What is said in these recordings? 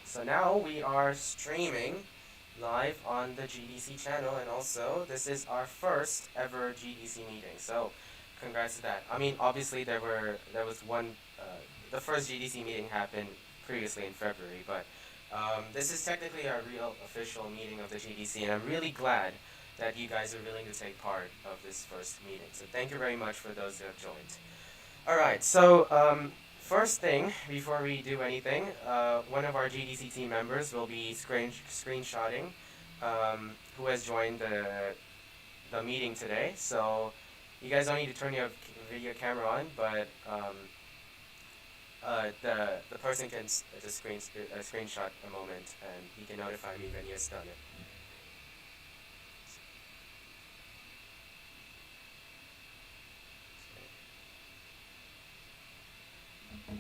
So now we are streaming live on the GDC channel, and also this is our first ever GDC meeting. So congrats to that. I mean, obviously there was one. The first GDC meeting happened previously in February, but this is technically our real official meeting of the GDC, and I'm really glad that you guys are willing to take part of this first meeting. So thank you very much for those who have joined. All right, so first thing, before we do anything, one of our GDC team members will be screenshotting who has joined the meeting today. So you guys don't need to turn your video camera on, but the person can just screenshot a moment, and he can notify me when he has done it.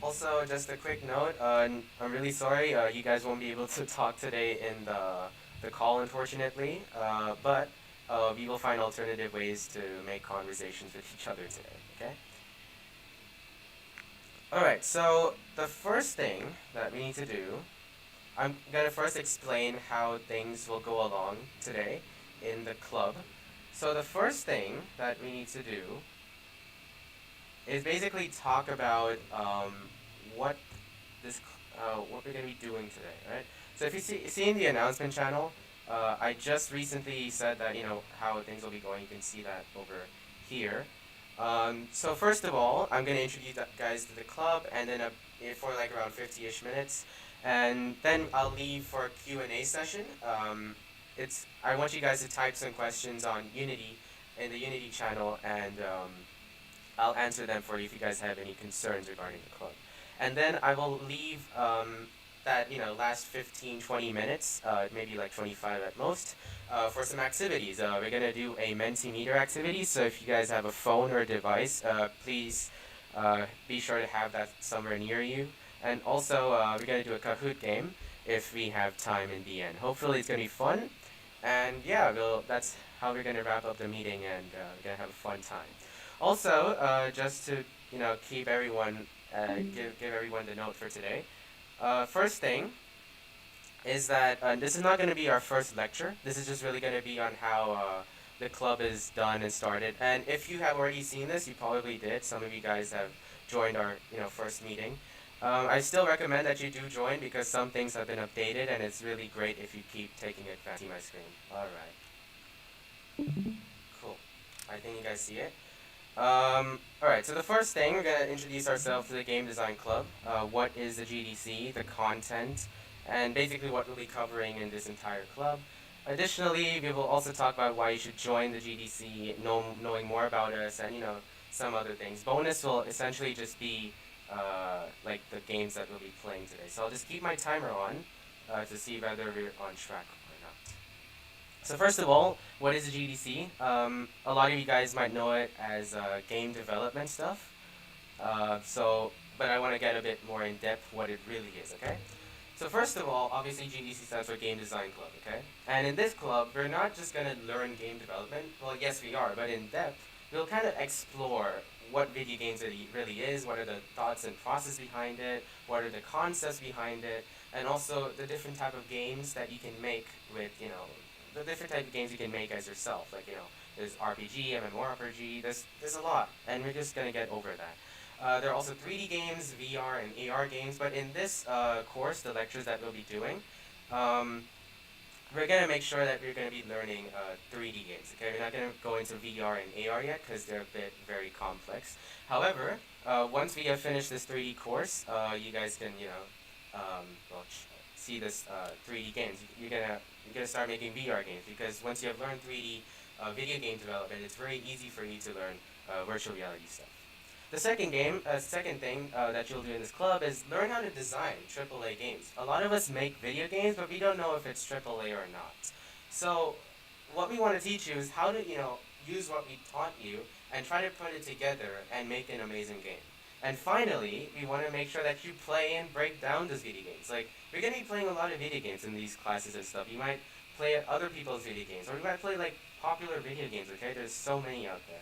Also, just a quick note, I'm really sorry you guys won't be able to talk today in the call, unfortunately, but we will find alternative ways to make conversations with each other today, okay? Alright, so the first thing that we need to do, I'm gonna first explain how things will go along today in the club. So the first thing that we need to do is basically talk about what this what we're gonna be doing today, right? So if you see in the announcement channel, I just recently said that how things will be going. You can see that over here. So first of all, I'm gonna introduce you guys to the club, and then for like around 50-ish minutes, and then I'll leave for a Q&A session. I want you guys to type some questions on Unity in the Unity channel, and I'll answer them for you if you guys have any concerns regarding the club. And then I will leave that last 15-20 minutes, maybe like 25 at most, for some activities. We're gonna do a Mentimeter activity, so if you guys have a phone or a device, please be sure to have that somewhere near you. And also, we're gonna do a Kahoot game if we have time in the end. Hopefully it's gonna be fun, and yeah, that's how we're gonna wrap up the meeting, and we're gonna have a fun time. Also, just to keep everyone give everyone the note for today. First thing is that this is not going to be our first lecture. This is just really going to be on how the club is done and started. And if you have already seen this, you probably did. Some of you guys have joined our first meeting. I still recommend that you do join because some things have been updated, and it's really great if you keep taking advantage. See my screen. All right. Cool. I think you guys see it. Alright, so the first thing, we're going to introduce ourselves to the Game Design Club. What is the GDC, the content, and basically what we'll be covering in this entire club. Additionally, we will also talk about why you should join the GDC, knowing more about us, and some other things. Bonus will essentially just be like the games that we'll be playing today. So I'll just keep my timer on to see whether we're on track. So first of all, what is the GDC? A lot of you guys might know it as game development stuff. But I want to get a bit more in depth what it really is, okay? So first of all, obviously GDC stands for Game Design Club, okay? And in this club, we're not just going to learn game development. Well, yes we are, but in depth, we'll kind of explore what video games really is, what are the thoughts and process behind it, what are the concepts behind it, and also the different type of games that you can make with, the different type of games you can make as yourself. Like, there's RPG, MMORPG, there's a lot, and we're just gonna get over that. There are also 3D games, VR, and AR games, but in this course, the lectures that we'll be doing, we're gonna make sure that we're gonna be learning 3D games, okay? We're not gonna go into VR and AR yet, because they're a bit very complex. However, once we have finished this 3D course, you guys can, see this 3D games. You're gonna start making VR games, because once you have learned 3D video game development, it's very easy for you to learn virtual reality stuff. The second thing that you'll do in this club is learn how to design AAA games. A lot of us make video games, but we don't know if it's AAA or not. So what we want to teach you is how to use what we taught you and try to put it together and make an amazing game. And finally, we want to make sure that you play and break down those video games. Like, we're going to be playing a lot of video games in these classes and stuff. You might play other people's video games, or you might play, like, popular video games, okay? There's so many out there.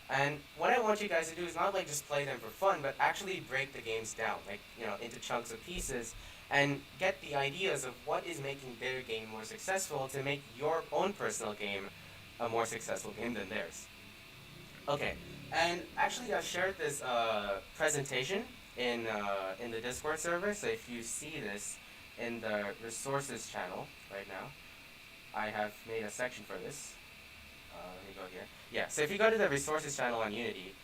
And what I want you guys to do is not like just play them for fun, but actually break the games down, like into chunks of pieces, and get the ideas of what is making their game more successful to make your own personal game a more successful game than theirs. Okay, and actually I shared this presentation in the Discord server. So if you see this in the resources channel right now, I have made a section for this. Let me go here. Yeah, so if you go to the resources channel on Unity,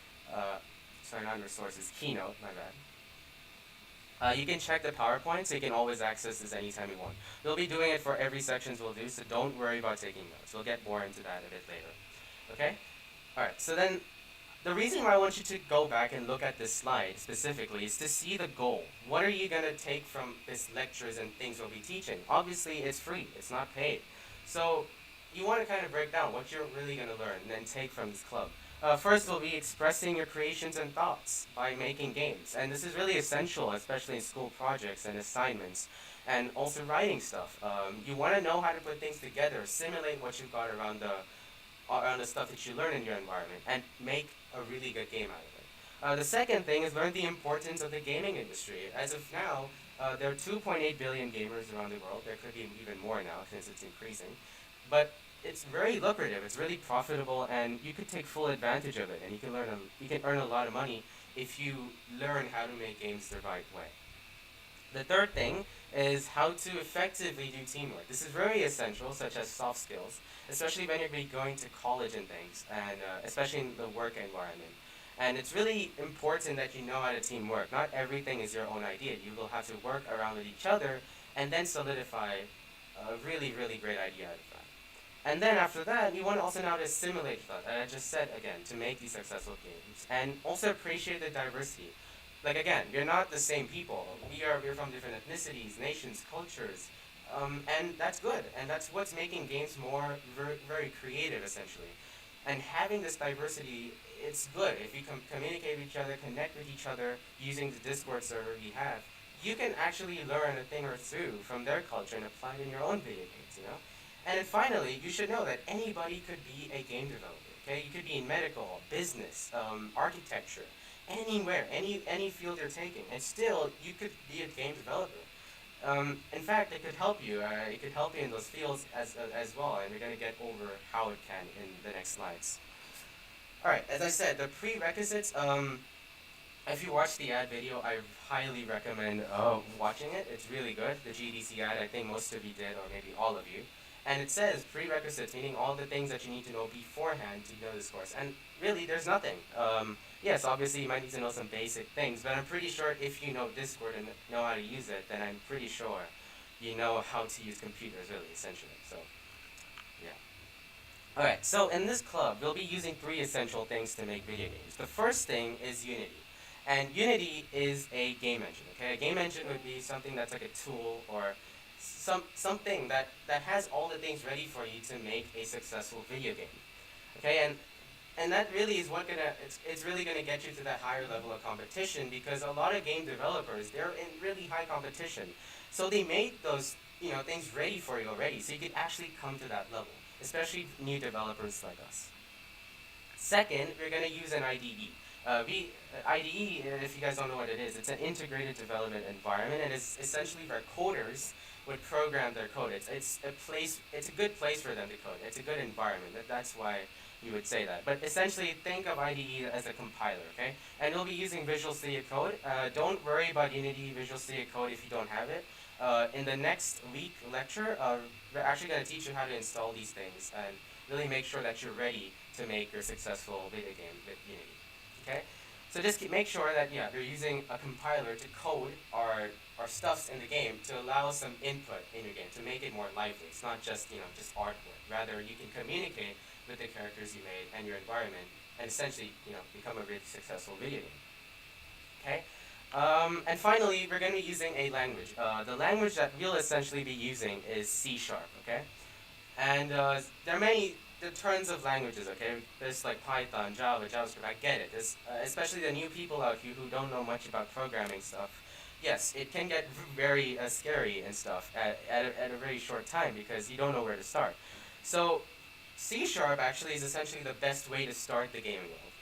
sorry, not resources, Keynote, my bad. You can check the PowerPoint, so you can always access this anytime you want. We'll be doing it for every sections we'll do, so don't worry about taking notes. We'll get more into that a bit later. Okay? Alright, so then the reason why I want you to go back and look at this slide specifically is to see the goal. What are you going to take from this lectures and things we'll be teaching? Obviously, it's free. It's not paid. So you want to kind of break down what you're really going to learn and then take from this club. First will be expressing your creations and thoughts by making games. And this is really essential, especially in school projects and assignments. And also writing stuff. You want to know how to put things together, simulate what you've got around the stuff that you learn in your environment, and make a really good game out of it. The second thing is learn the importance of the gaming industry. As of now, there are 2.8 billion gamers around the world. There could be even more now since it's increasing. But it's very lucrative. It's really profitable, and you could take full advantage of it. And you can earn a lot of money if you learn how to make games the right way. The third thing is how to effectively do teamwork. This is very essential, such as soft skills, especially when you're going to college and things, and especially in the work environment. And it's really important that you know how to teamwork. Not everything is your own idea. You will have to work around with each other and then solidify a really, really great idea out of that. And then after that, you want to also know how to simulate that I just said again, to make these successful games. And also appreciate the diversity. Like again, we're not the same people. We're from different ethnicities, nations, cultures, and that's good. And that's what's making games more very creative, essentially. And having this diversity, it's good. If you communicate with each other, connect with each other using the Discord server we have, you can actually learn a thing or two from their culture and apply it in your own video games. And then finally, you should know that anybody could be a game developer. Okay, you could be in medical, business, architecture, anywhere, any field you're taking, and still you could be a game developer. In fact, it could help you. It could help you in those fields as well, and we're going to get over how it can in the next slides. All right, as I said, the prerequisites. If you watch the ad video, I highly recommend watching it. It's really good. The GDC ad, I think most of you did, or maybe all of you. And it says prerequisites, meaning all the things that you need to know beforehand to know this course. And really, there's nothing. Yes, obviously you might need to know some basic things, but I'm pretty sure if you know Discord and know how to use it, then I'm pretty sure you know how to use computers, really, essentially. So, yeah. Alright, so in this club, we'll be using 3 essential things to make video games. The first thing is Unity. And Unity is a game engine, okay? A game engine would be something that's like a tool or something that has all the things ready for you to make a successful video game. Okay, and that really is it's really gonna get you to that higher level of competition, because a lot of game developers, they're in really high competition. So they made those things ready for you already, so you could actually come to that level, especially new developers like us. Second, we're gonna use an IDE. IDE, if you guys don't know what it is, it's an integrated development environment, and it's essentially where coders would program their code. It's a good place for them to code. It's a good environment. That's why you would say that. But essentially, think of IDE as a compiler, okay? And we'll be using Visual Studio Code. Don't worry about Unity, Visual Studio Code if you don't have it. In the next week lecture, we're actually going to teach you how to install these things and really make sure that you're ready to make your successful video game with Unity, okay? So just make sure that you're using a compiler to code our stuffs in the game to allow some input in your game to make it more lively. It's not just just artwork. Rather, you can communicate with the characters you made and your environment, and essentially become a really successful video game. Okay. And finally, we're going to be using a language. The language that we'll essentially be using is C#. Okay. And there are there are tons of languages, okay? There's like Python, Java, JavaScript, I get it. There's, especially the new people out here who don't know much about programming stuff. Yes, it can get very scary and stuff at a very short time because you don't know where to start. So C# actually is essentially the best way to start the gaming world.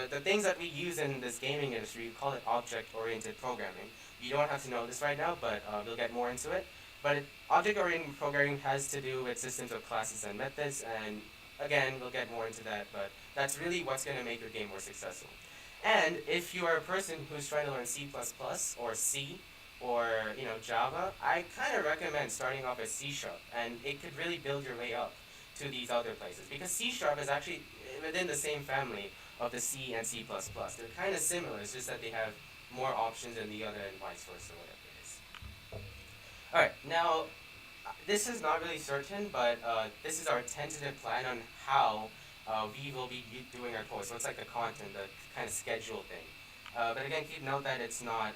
the things that we use in this gaming industry, we call it object-oriented programming. You don't have to know this right now, but we'll get more into it. But object-oriented programming has to do with systems of classes and methods, and again, we'll get more into that, but that's really what's going to make your game more successful. And if you are a person who's trying to learn C++ or C or Java, I kind of recommend starting off with C#, and it could really build your way up to these other places, because C# is actually within the same family of the C and C++. They're kind of similar, it's just that they have more options than the other and vice versa, whatever it is. Alright, now this is not really certain, but this is our tentative plan on how we will be doing our course. So it's like the content, the kind of schedule thing. But again, keep note that it's not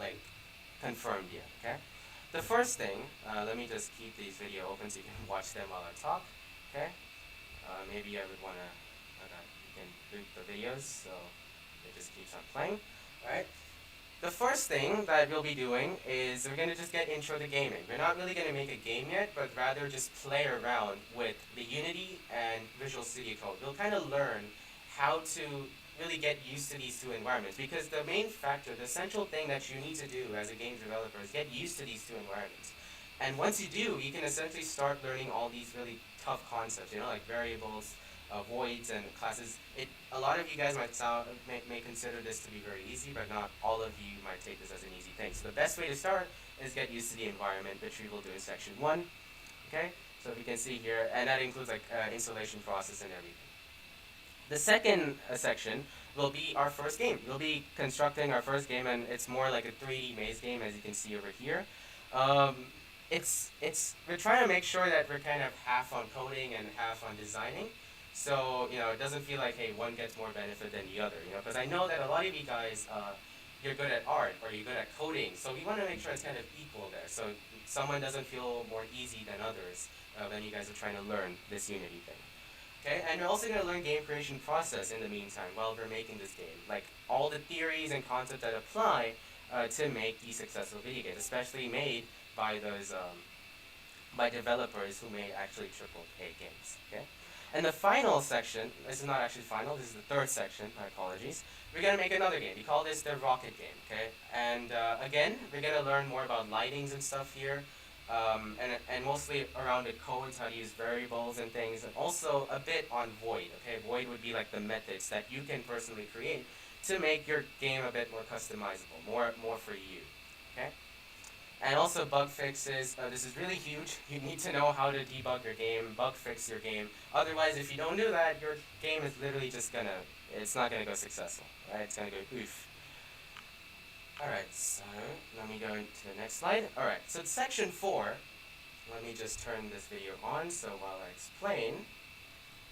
like confirmed yet. Okay. The first thing, let me just keep these video open so you can watch them while I talk. Okay. Maybe I would want to. You can loop the videos so it just keeps on playing. All right. The first thing that we'll be doing is we're going to just get intro to gaming. We're not really going to make a game yet, but rather just play around with the Unity and Visual Studio Code. We'll kind of learn how to really get used to these two environments, because the main factor, the essential thing that you need to do as a game developer is get used to these two environments. And once you do, you can essentially start learning all these really tough concepts, like variables, voids and classes. A lot of you guys may consider this to be very easy, but not all of you might take this as an easy thing. So the best way to start is get used to the environment, which we will do in section 1. Okay, so if you can see here, and that includes like installation process and everything. The second section will be our first game. We'll be constructing our first game, and it's more like a 3D maze game, as you can see over here. We're trying to make sure that we're kind of half on coding and half on designing. So, it doesn't feel like, hey, one gets more benefit than the other, because I know that a lot of you guys, you're good at art or you're good at coding, so we want to make sure it's kind of equal there. So someone doesn't feel more easy than others when you guys are trying to learn this Unity thing. Okay, and you're also going to learn game creation process in the meantime while we're making this game. Like all the theories and concepts that apply to make these successful video games, especially made by those, by developers who made actually AAA games, okay? And the final section, this is not actually final, this is the third section, my apologies. We're going to make another game. We call this the Rocket game, okay? And again, we're going to learn more about lightings and stuff here, and mostly around the codes, how to use variables and things, and also a bit on void, okay? Void would be like the methods that you can personally create to make your game a bit more customizable, more for you, okay? And also bug fixes. This is really huge. You need to know how to debug your game, bug fix your game. Otherwise, if you don't do that, your game is literally just it's not gonna go successful, right? It's gonna go oof. Alright, so let me go into the next slide. Alright, so it's section 4. Let me just turn this video on so while I explain,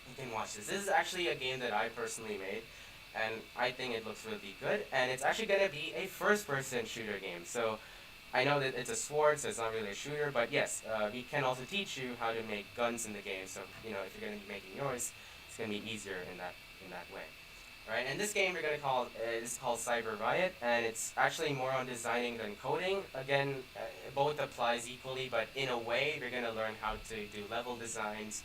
you can watch this. This is actually a game that I personally made, and I think it looks really good. And it's actually gonna be a first-person shooter game. So I know that it's a sword, so it's not really a shooter, but yes, we can also teach you how to make guns in the game. So if you're going to be making yours, it's going to be easier in that way. Right? And this game we're going to call is called Cyber Riot, and it's actually more on designing than coding. Again, both applies equally, but in a way, we're going to learn how to do level designs,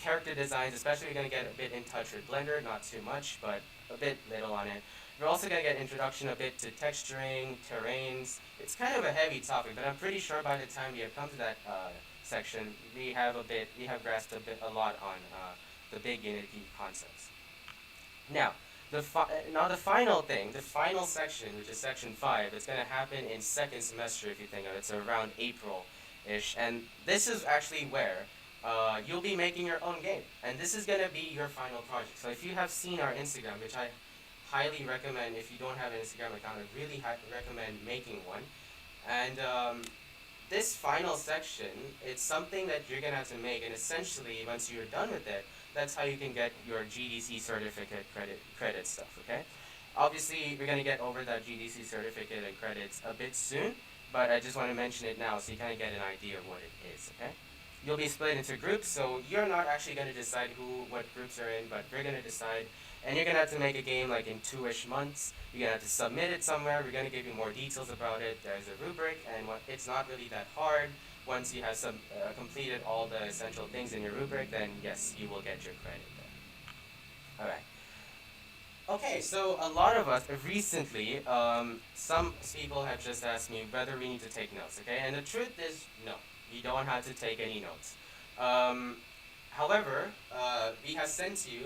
character designs. Especially, we're going to get a bit in touch with Blender, not too much, but a bit little on it. We're also going to get introduction a bit to texturing, terrains. It's kind of a heavy topic, but I'm pretty sure by the time we have come to that section, we have grasped a lot on the big Unity concepts. Now, the final thing, the final section, which is section 5, it's going to happen in second semester if you think of it, so around April-ish, and this is actually where you'll be making your own game, and this is going to be your final project. So if you have seen our Instagram, which I highly recommend, if you don't have an Instagram account, I really recommend making one. And this final section, it's something that you're going to have to make, and essentially, once you're done with it, that's how you can get your GDC certificate credit stuff, okay? Obviously, we're going to get over that GDC certificate and credits a bit soon, but I just want to mention it now so you kind of get an idea of what it is, okay? You'll be split into groups, so you're not actually going to decide what groups are in, but we're going to decide. And you're going to have to make a game like in 2-ish months. You're going to have to submit it somewhere. We're going to give you more details about it. There's a rubric, and it's not really that hard. Once you have completed all the essential things in your rubric, then yes, you will get your credit there. Alright. Okay, so a lot of us recently, some people have just asked me whether we need to take notes. Okay, and the truth is, no, you don't have to take any notes. Um, However, we have sent you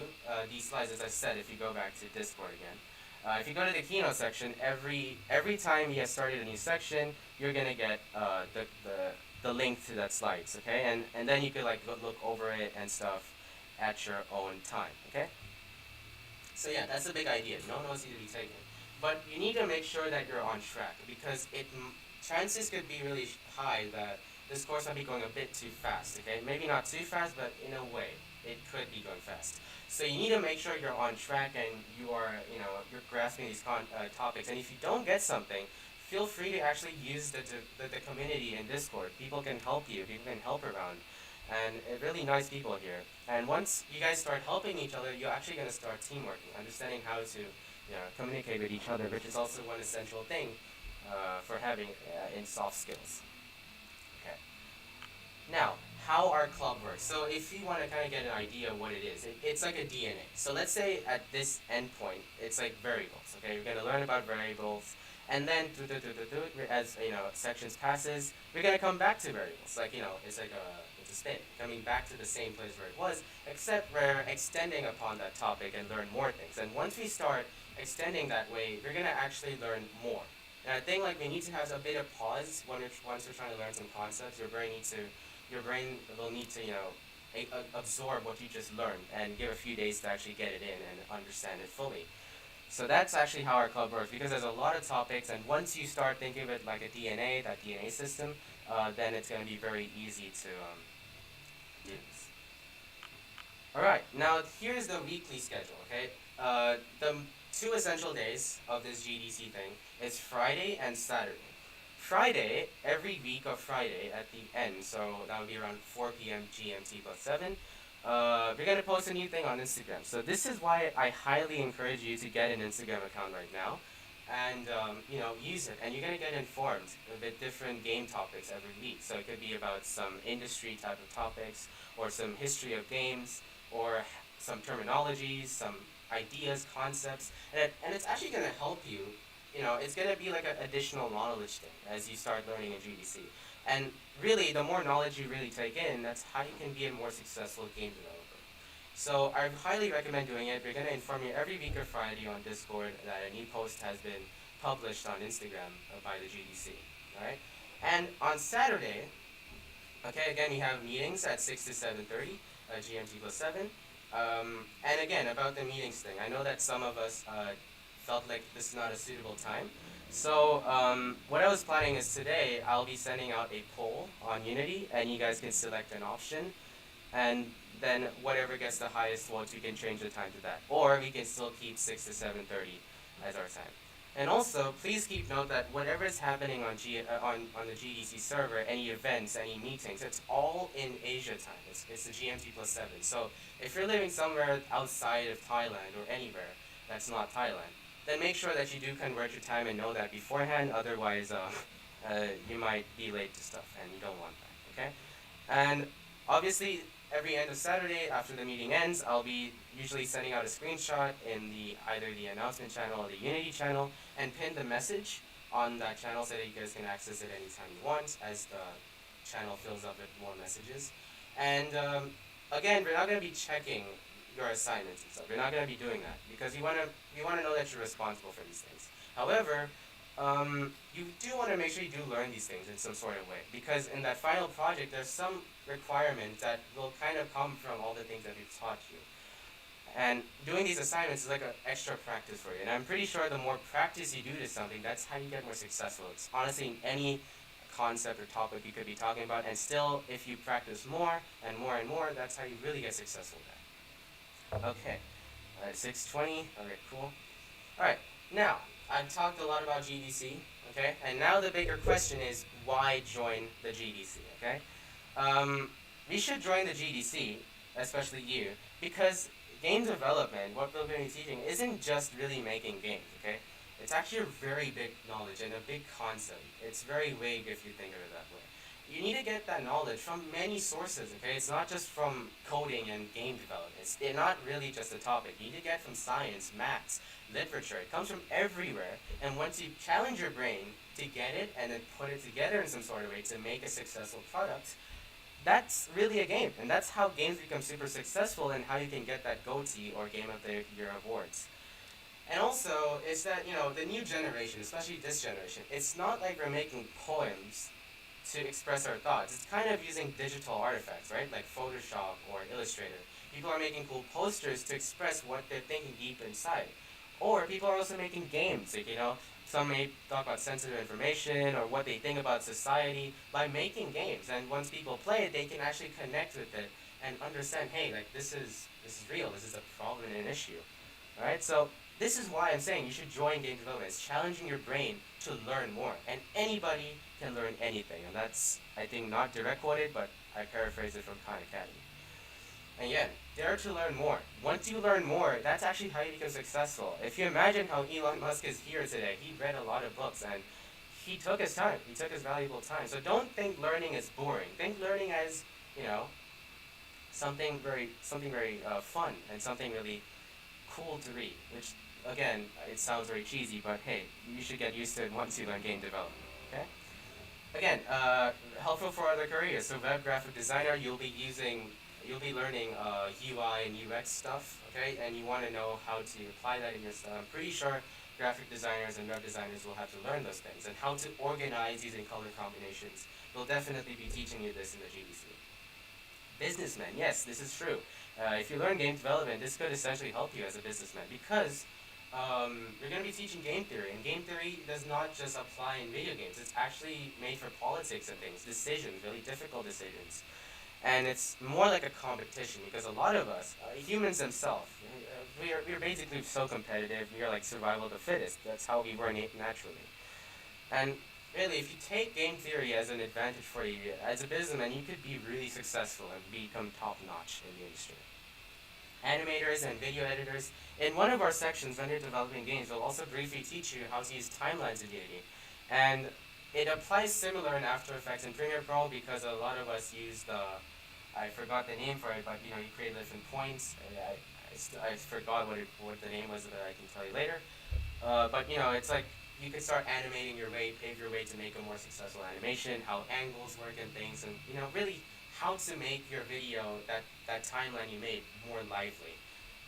these slides, as I said. If you go back to Discord again, if you go to the keynote section, every time we have started a new section, you're gonna get the link to that slides. Okay, and then you could like look over it and stuff at your own time. Okay. So yeah, that's the big idea. No notes need to be taken, but you need to make sure that you're on track because chances could be really high that this course might be going a bit too fast. Okay, maybe not too fast, but in a way, it could be going fast. So you need to make sure you're on track and you're grasping these topics. And if you don't get something, feel free to actually use the community in Discord. People can help you. People can help around and really nice people here. And once you guys start helping each other, you're actually going to start teamworking, understanding how to communicate with each other, which is also one essential thing for having in soft skills. Okay. Now, how our club works. So if you want to kind of get an idea of what it is, it's like a DNA. So let's say at this endpoint, it's like variables. Okay, we're going to learn about variables, and then as sections passes, we're going to come back to variables. Like it's like it's a spin, coming back to the same place where it was, except we're extending upon that topic and learn more things. And once we start extending that way, we're going to actually learn more. And I think like we need to have a bit of pause once we're trying to learn some concepts. Your brain will need to absorb what you just learned and give a few days to actually get it in and understand it fully. So that's actually how our club works because there's a lot of topics, and once you start thinking of it like a DNA, that DNA system, then it's going to be very easy to use. All right, now here's the weekly schedule. Okay, the two essential days of this GDC thing is Friday and Saturday. Friday, every week of Friday at the end, so that would be around 4 p.m. GMT plus 7, we're going to post a new thing on Instagram. So this is why I highly encourage you to get an Instagram account right now and use it. And you're going to get informed with different game topics every week. So it could be about some industry type of topics or some history of games or some terminologies, some ideas, concepts, and it's actually going to help you. It's going to be like an additional knowledge thing as you start learning in GDC. And really, the more knowledge you really take in, that's how you can be a more successful game developer. So I highly recommend doing it. We're going to inform you every week or Friday on Discord that a new post has been published on Instagram by the GDC. All right? And on Saturday, okay, again, we have meetings at 6 to 7:30, GMT plus 7. And again, about the meetings thing, I know that some of us felt like this is not a suitable time. So what I was planning is today I'll be sending out a poll on Unity, and you guys can select an option, and then whatever gets the highest votes, we can change the time to that, or we can still keep 6 to 7:30 as our time. And also, please keep note that whatever is happening on the GDC server, any events, any meetings, it's all in Asia time. It's the GMT plus 7. So if you're living somewhere outside of Thailand or anywhere that's not Thailand, then make sure that you do convert your time and know that beforehand. Otherwise, you might be late to stuff, and you don't want that. Okay? And obviously, every end of Saturday after the meeting ends, I'll be usually sending out a screenshot in either the announcement channel or the Unity channel and pin the message on that channel so that you guys can access it anytime you want as the channel fills up with more messages. And again, we're not going to be checking your assignments and stuff. We're not going to be doing that because we want to know that you're responsible for these things. However, you do want to make sure you do learn these things in some sort of way because in that final project, there's some requirements that will kind of come from all the things that we've taught you. And doing these assignments is like an extra practice for you. And I'm pretty sure the more practice you do to something, that's how you get more successful. It's honestly in any concept or topic you could be talking about. And still, if you practice more and more and more, that's how you really get successful at that. Okay, 6:20. Okay, cool. All right, now I've talked a lot about GDC. Okay, and now the bigger question is why join the GDC? Okay, we should join the GDC, especially you, because game development, what we're going to be teaching, isn't just really making games. Okay, it's actually a very big knowledge and a big concept. It's very vague if you think of it that way. you need to get that knowledge from many sources, okay? It's not just from coding and game development. They're not really just a topic. You need to get from science, maths, literature. It comes from everywhere. And once you challenge your brain to get it and then put it together in some sort of way to make a successful product, that's really a game. And that's how games become super successful and how you can get that GOTY or Game of the Year awards. And also, it's that, the new generation, especially this generation, it's not like we're making poems to express our thoughts. It's kind of using digital artifacts, right? Like Photoshop or Illustrator. People are making cool posters to express what they're thinking deep inside. Or people are also making games, like, some may talk about sensitive information or what they think about society by making games. And once people play it, they can actually connect with it and understand, hey, like this is real, this is a problem and an issue. Alright? So this is why I'm saying you should join game development. It's challenging your brain to learn more. And anybody can learn anything. And that's, I think, not direct quoted, but I paraphrase it from Khan Academy. And again, dare to learn more. Once you learn more, that's actually how you become successful. If you imagine how Elon Musk is here today, he read a lot of books and he took his time. He took his valuable time. So don't think learning is boring. Think learning as, something very fun and something really cool to read. Which, again, it sounds very cheesy, but hey, you should get used to it once you learn game development. Okay? Again, helpful for other careers. So web graphic designer, you'll be learning UI and UX stuff, okay? And you want to know how to apply that in your stuff. I'm pretty sure graphic designers and web designers will have to learn those things. And how to organize using color combinations. We'll definitely be teaching you this in the GDC. Businessmen, yes, this is true. If you learn game development, this could essentially help you as a businessman because you're going to be teaching game theory. And game theory does not just apply in video games. It's actually made for politics and things, decisions, really difficult decisions. And it's more like a competition because a lot of us, humans themselves, we're basically so competitive. We are like survival of the fittest. That's how we were naturally. And really, if you take game theory as an advantage for you as a businessman, you could be really successful and become top-notch in the industry. Animators and video editors. In one of our sections, when you're developing games, we'll also briefly teach you how to use timelines in Unity. And it applies similar in After Effects and Premiere Pro because a lot of us use I forgot the name for it, but you create different points. I forgot what the name was, but I can tell you later. But it's like you can start animating your way, pave your way to make a more successful animation, how angles work and things, and really how to make your video, that timeline you made, more lively.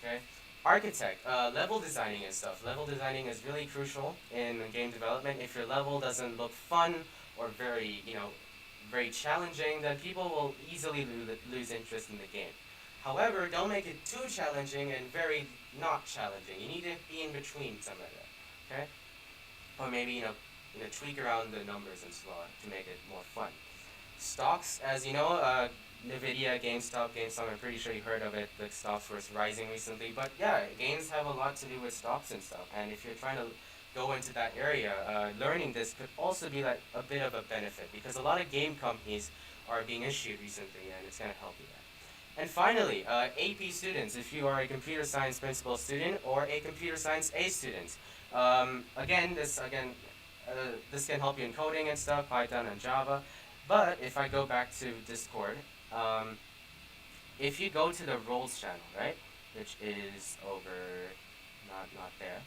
Okay? Architect, level designing and stuff. Level designing is really crucial in game development. If your level doesn't look fun or very challenging, then people will easily lose interest in the game. However, don't make it too challenging and very not challenging. You need to be in between some of that, okay? Or maybe tweak around the numbers and so on to make it more fun. Stocks, as you know, Nvidia, GameStop. I'm pretty sure you heard of it. The stocks were rising recently, but yeah, games have a lot to do with stocks and stuff. And if you're trying to go into that area, learning this could also be like a bit of a benefit because a lot of game companies are being issued recently, and it's going to help you there. And finally, AP students, if you are a computer science principal student or a computer science A student. This can help you in coding and stuff, Python and Java. But if I go back to Discord, if you go to the roles channel, right, which is over, not there.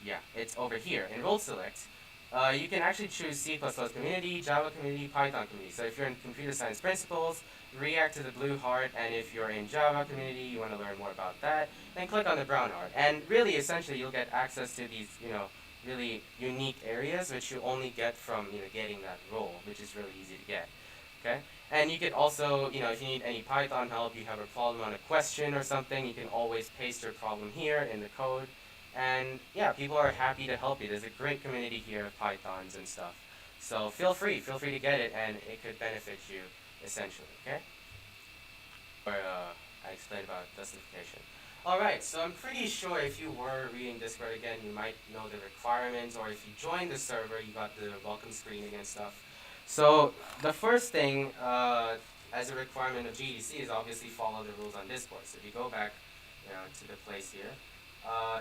Yeah, it's over here. Enroll select. You can actually choose C++ community, Java community, Python community. So if you're in computer science principles, react to the blue heart, and if you're in Java community, you want to learn more about that, then click on the brown heart. And really, essentially, you'll get access to these, really unique areas, which you only get from, getting that role, which is really easy to get. Okay? And you could also, if you need any Python help, you have a problem on a question or something, you can always paste your problem here in the code. And yeah, people are happy to help you. There's a great community here of Pythons and stuff. So feel free to get it, and it could benefit you essentially, okay? I explained about justification. Alright, so I'm pretty sure if you were reading Discord again, you might know the requirements, or if you joined the server, you got the welcome screening and stuff. So the first thing as a requirement of GDC is obviously follow the rules on Discord. So if you go back to the place here,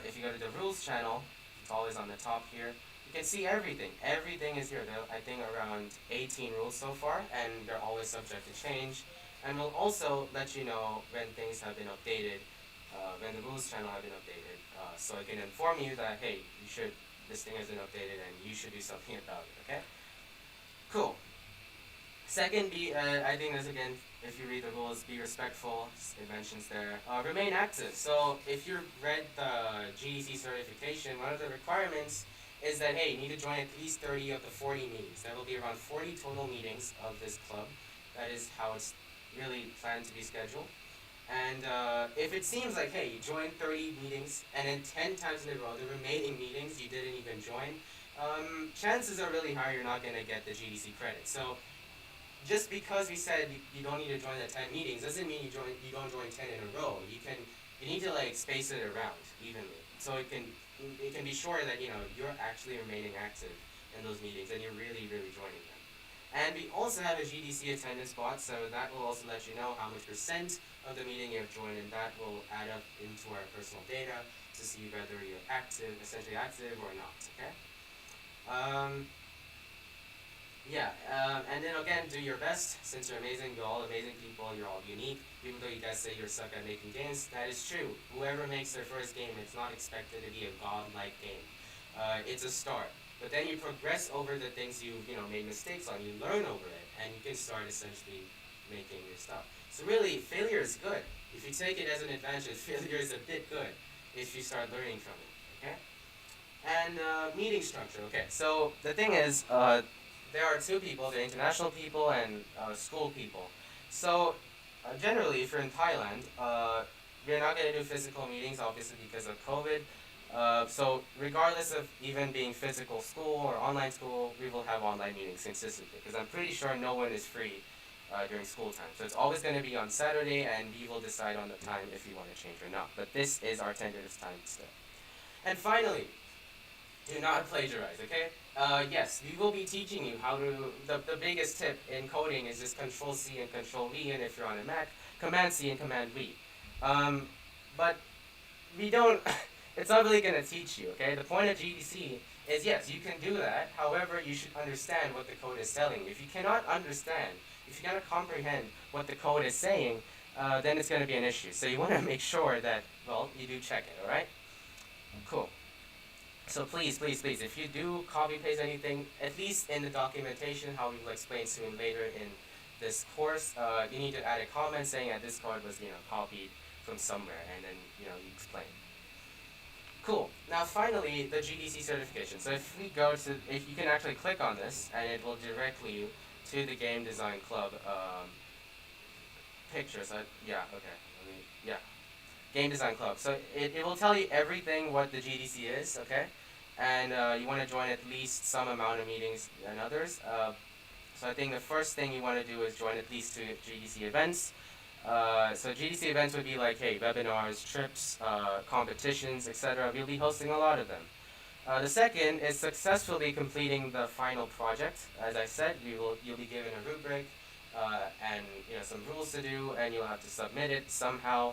if you go to the rules channel, it's always on the top here, you can see everything. Everything is here. There are, I think, around 18 rules so far, and they're always subject to change. And we'll also let you know when things have been updated, when the rules channel have been updated, so I can inform you that, hey, this thing has been updated and you should do something about it, okay? Cool. Second, I think this again, if you read the rules, be respectful, it mentions there. Remain active. So if you read the GDC certification, one of the requirements is that, hey, you need to join at least 30 of the 40 meetings. There will be around 40 total meetings of this club. That is how it's really planned to be scheduled. And if it seems like, hey, you joined 30 meetings and then 10 times in a row, the remaining meetings you didn't even join, chances are really high you're not going to get the GDC credit. So just because we said you don't need to join the 10 meetings doesn't mean you don't join 10 in a row. You need to like space it around evenly, so it can be sure that you're actually remaining active in those meetings and you're really joining them. And we also have a GDC attendance bot, so that will also let you know how much percent of the meeting you have joined, and that will add up into our personal data to see whether you're essentially active or not. Okay. And then again, do your best. Since you're amazing, you're all amazing people, you're all unique. Even though you guys say you're stuck at making games, that is true. Whoever makes their first game, it's not expected to be a godlike game. It's a start. But then you progress over the things you've made mistakes on. You learn over it, and you can start essentially making your stuff. So really, failure is good. If you take it as an advantage, failure is a bit good if you start learning from it. Okay. And meeting structure. Okay. So the thing is, there are two people, the international people and school people. So generally, if you're in Thailand, we're not going to do physical meetings, obviously, because of COVID. So regardless of even being physical school or online school, we will have online meetings consistently, because I'm pretty sure no one is free during school time. So it's always going to be on Saturday, and we will decide on the time if we want to change or not. But this is our tentative time still. And finally, do not plagiarize, okay? Yes, we will be teaching you how to, the biggest tip in coding is just Control-C and Control-V, and if you're on a Mac, Command-C and Command-V. But we don't, it's not really going to teach you, okay? The point of GDC is, yes, you can do that, however, you should understand what the code is telling you. If you cannot understand, if you cannot comprehend what the code is saying, then it's going to be an issue. So you want to make sure that, well, you do check it, alright? Cool. So please, if you do copy-paste anything, at least in the documentation, how we will explain soon later in this course, you need to add a comment saying that this code was, copied from somewhere, and then, you explain. Cool. Now finally, the GDC certification. So if you can actually click on this, and it will direct you to the Game Design Club picture. So Game Design Club. So it will tell you everything what the GDC is, okay? And you want to join at least some amount of meetings and others. So I think the first thing you want to do is join at least 2 GDC events. So GDC events would be like, hey, webinars, trips, competitions, etc. We'll be hosting a lot of them. The second is successfully completing the final project. As I said, you'll be given a rubric and some rules to do, and you'll have to submit it somehow.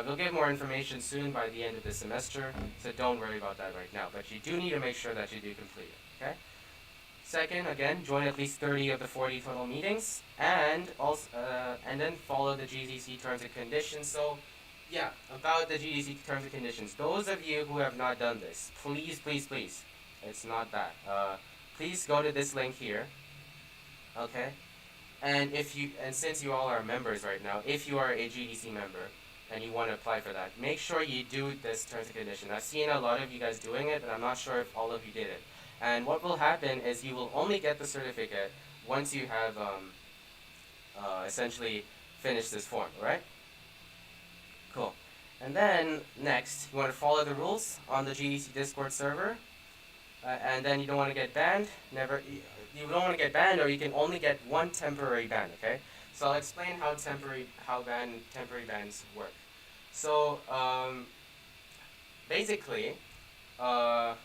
We'll get more information soon by the end of the semester, so don't worry about that right now. But you do need to make sure that you do complete it, okay? Second, again, join at least 30 of the 40 total meetings, and then follow the GDC terms and conditions. So, yeah, about the GDC terms and conditions. Those of you who have not done this, please, it's not that. Please go to this link here, okay? And since you all are members right now, if you are a GDC member, and you want to apply for that, make sure you do this terms and conditions. I've seen a lot of you guys doing it, but I'm not sure if all of you did it. And what will happen is you will only get the certificate once you have essentially finished this form, alright? Cool. And then next, you want to follow the rules on the GDC Discord server, and then you don't want to get banned. You don't want to get banned, or you can only get one temporary ban, okay? So I'll explain how temporary bans work. So basically, what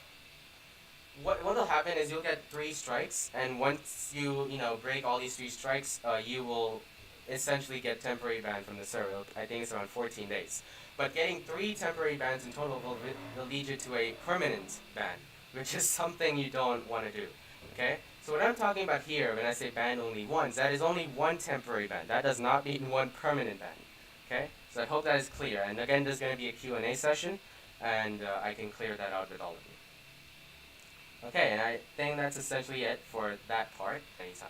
will happen is you'll get 3 strikes, and once you break all these 3 strikes, you will essentially get temporary ban from the server. I think it's around 14 days. But getting 3 temporary bans in total will lead you to a permanent ban which is something you don't want to do. Okay? So what I'm talking about here when I say band only once, that is only one temporary band. That does not mean one permanent band. Okay? So I hope that is clear. And again, there's going to be a Q&A session, and I can clear that out with all of you. Okay, and I think that's essentially it for that part. Anytime.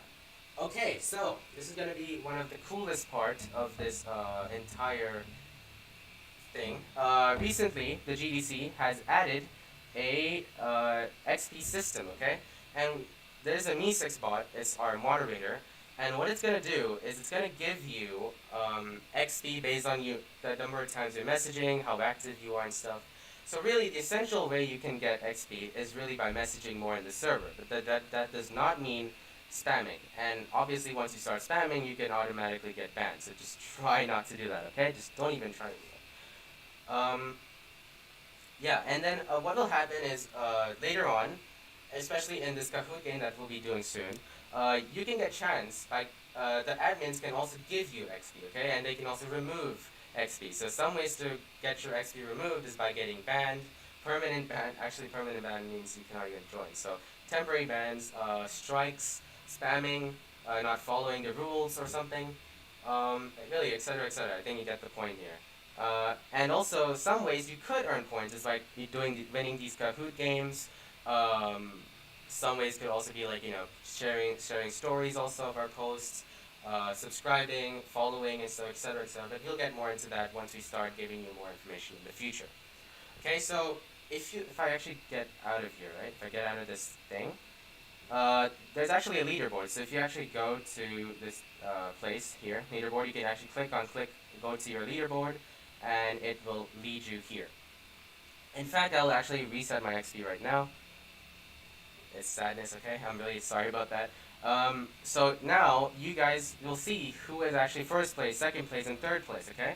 Okay, so this is going to be one of the coolest parts of this entire thing. Recently, the GDC has added a XP system, okay? And there's a Me6 bot, it's our moderator, and what it's going to do is it's going to give you XP based on the number of times you're messaging, how active you are and stuff. So really, the essential way you can get XP is really by messaging more in the server. But that does not mean spamming. And obviously, once you start spamming, you can automatically get banned. So just try not to do that, okay? Just don't even try to do that. Yeah, and then what will happen is later on, especially in this Kahoot game that we'll be doing soon, you can get chance, like the admins can also give you XP, okay? And they can also remove XP. So some ways to get your XP removed is by getting banned. Permanent ban, actually permanent ban means you cannot even join. So temporary bans, strikes, spamming, not following the rules or something, really, etc., etc. I think you get the point here. And also, some ways you could earn points is by winning these Kahoot games. Some ways could also be like, sharing stories also of our posts, subscribing, following, and so etc., etc. But you'll get more into that once we start giving you more information in the future. Okay, so if I actually get out of here, right? If I get out of this thing, there's actually a leaderboard. So if you actually go to this place here, leaderboard, you can actually go to your leaderboard, and it will lead you here. In fact, I'll actually reset my XP right now. It's sadness, okay? I'm really sorry about that. So now you guys will see who is actually first place, second place, and third place, okay?